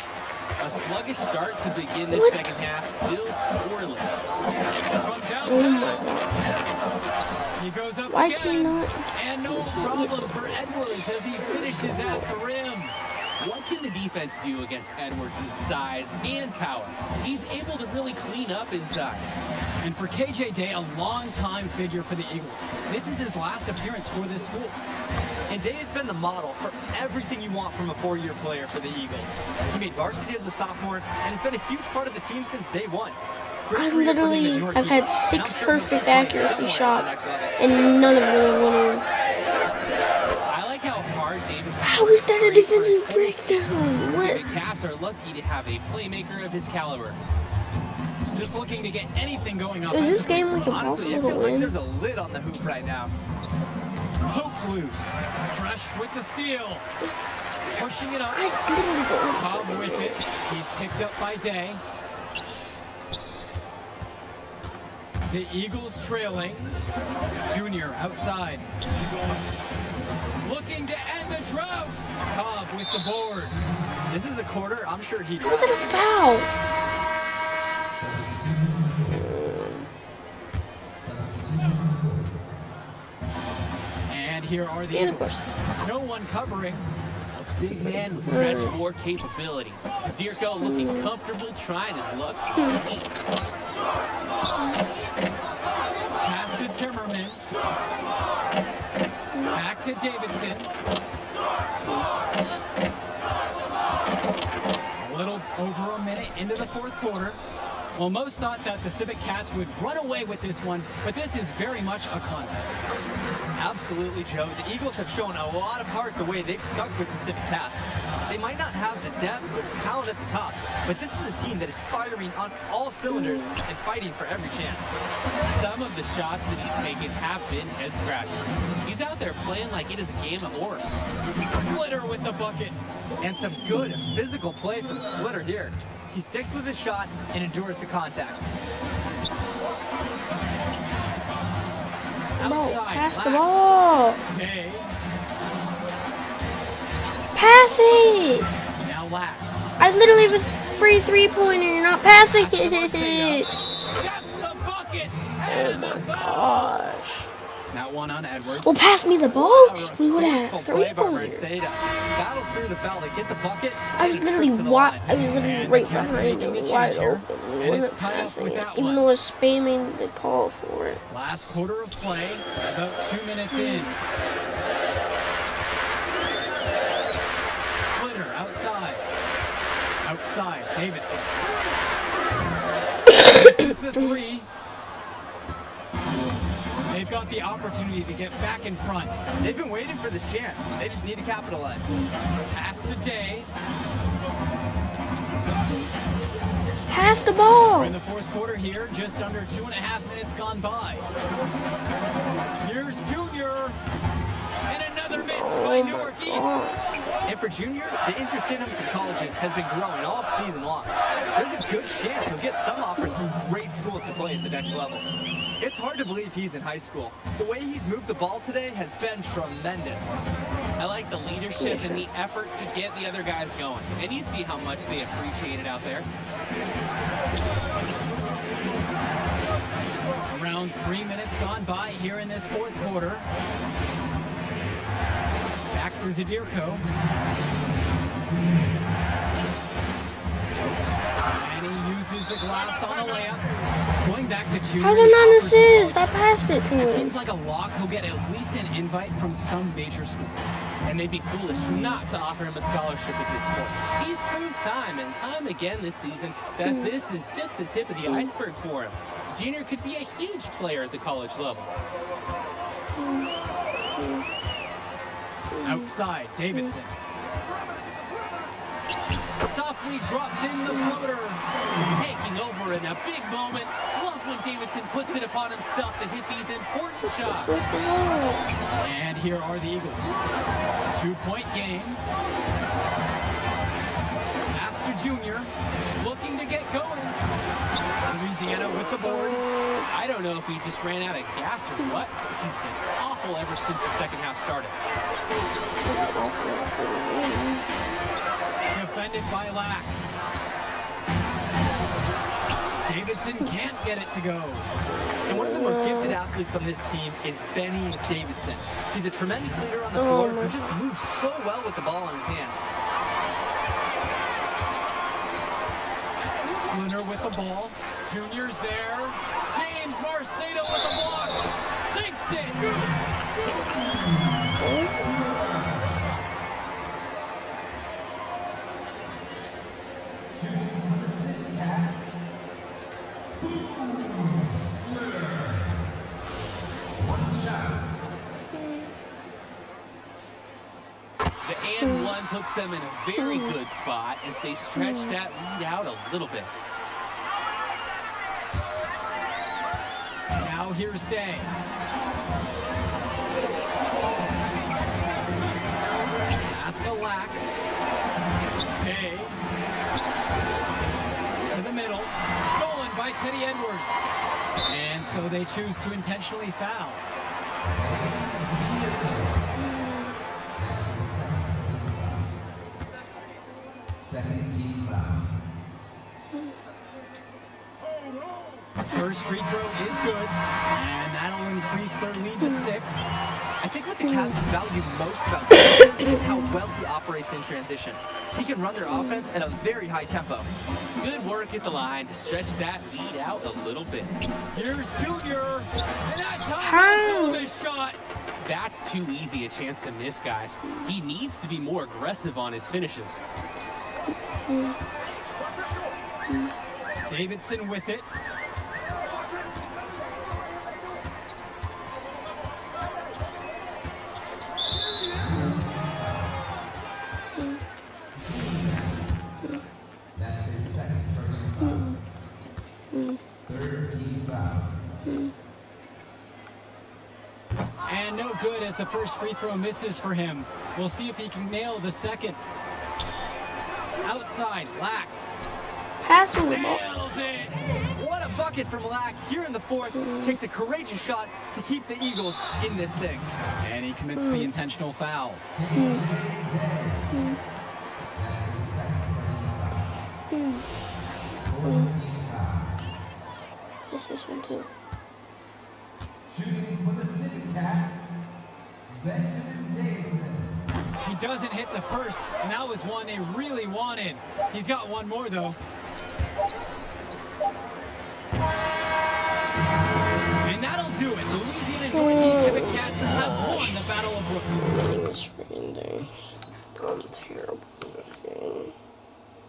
A sluggish start to begin this What? second half, still scoreless. From Oh my downtown. god. He goes up Why again. can I? And no problem for Edwards as he finishes at the rim. What can the defense do against Edwards' size and power? He's able to really clean up inside. And for KJ Day, a long-time figure for the Eagles. This is his last appearance for this school. And Day has been the model for everything you want from a 4-year player for the Eagles. He made varsity as a sophomore and has been a huge part of the team since day one. Great I career for him in literally Newark have had East, and I'm 6 sure he'll keep perfect playing accuracy similar at the shots, next level. and none of them went in. I like how hard Davidson... How is that a played for his defensive whole team. breakdown? What? Civic Cats are lucky to have a playmaker of his caliber. Just looking to get anything going on. Is this game like Honestly, it impossible to feels like win? there's a lid on the hoop right now. Hope's loose. Fresh with the steal. Pushing it up. I literally don't know Cobb what with freaking it. is. He's picked up by Day. The Eagles trailing. Junior outside. Looking to end the drought. Cobb with the board. This is a quarter. I'm sure he. How is that a foul? And here are the And of Eagles. course. No one covering. Big man with stretch 4 capabilities. Stirko looking comfortable, trying his luck. Pass to Timmerman. Back to Davidson. A little over a minute into the fourth quarter. Well, most thought that the Civic Cats would run away with this one, but this is very much a contest. Absolutely, Joe. The Eagles have shown a lot of heart the way they've stuck with the Civic Cats. They might not have the depth or the talent at the top, but this is a team that is firing on all cylinders and fighting for every chance. Some of the shots that he's taken have been head scratchers. He's out there playing like it is a game of horse. Splitter with the bucket. And some good physical play from Splitter here. He sticks with his shot and endures the contact. Bro, Outside, pass the Lack. ball. Day. Pass it. Now Lack. I literally have a free 3-pointer. You're not passing it. That's the bucket. And the foul. Gosh. That one on Edwards. Well, pass me the ball. We would have Resourceful play by 3-pointer. Mercedes. Battles through the foul to get the bucket. I was and literally trip to the line. I was literally And right the Cats behind making a him, wide change here, open. and He wasn't it's tied up passing with it, that even one. though I was spamming the call for it. Last quarter of play, about 2 minutes in. Splitter outside. Outside, Davidson. This is the three. They've got the opportunity to get back in front. They've been waiting for this chance. They just need to capitalize. Pass to Day. Pass the ball. We're in the fourth quarter here, just under 2.5 minutes gone by. Here's Junior. And another miss by Newark East. And for Junior, the interest in him from colleges has been growing all season long. There's a good chance he'll get some offers from great schools to play at the next level. It's hard to believe he's in high school. The way he's moved the ball today has been tremendous. I like the leadership and the effort to get the other guys going. And you see how much they appreciate it out there. Around 3 minutes gone by here in this fourth quarter. Back to Zadirko. And he uses the glass on a layup. Going back to Junior. How's it not an assist? I passed it to It him. seems like a lock. He'll get at least an invite from some major school. And they'd be foolish not to offer him a scholarship at this point. He's proved time and time again this season that this is just the tip of the iceberg for him. Junior could be a huge player at the college level. Outside, Davidson. Softly drops in the floater. Taking over in a big moment. Love when Davidson puts it upon himself to hit these important shots. And here are the Eagles. 2-point game. Pass to Junior. Looking to get going. Louisiana with the board. I don't know if he just ran out of gas or what. He's been awful ever since the second half started. Defended by Lack. Davidson can't get it to go. And one of the most gifted athletes on this team is Benny Davidson. He's a tremendous leader on the floor who just moves so well with the ball in his hands. Splinter with the ball. Junior's there. James Marcedo with the block. Sinks it. The and one puts them in a very good spot as they stretch that lead out a little bit. Now here's Day. Pass to Lack. Day. To the middle. Stolen by Teddy Edwards. And so they choose to intentionally foul. Second team foul. First free throw is good, and that'll increase their lead to 6. I think what the Cavs value most about Davidson is how well he operates in transition. He can run their offense at a very high tempo. Good work at the line to stretch that lead out a little bit. Here's Junior, and that time this shot. That's too easy a chance to miss, guys. He needs to be more aggressive on his finishes. Davidson with it. That's his second personal foul. Third team foul. And no good as the first free throw misses for him. We'll see if he can nail the second. Outside, Lack. Pass me the ball. Nails it. What a bucket from Lack here in the fourth. Takes a courageous shot to keep the Eagles in this thing. And he commits the intentional foul. This one too. Shooting for the City Cats, Benjamin Davidson. He doesn't hit the first, and that was one they really wanted. He's got one more, though. And that'll do it. The Louisiana Northeast Civic Cats have won the Battle of Brooklyn. I'm terrible at this game.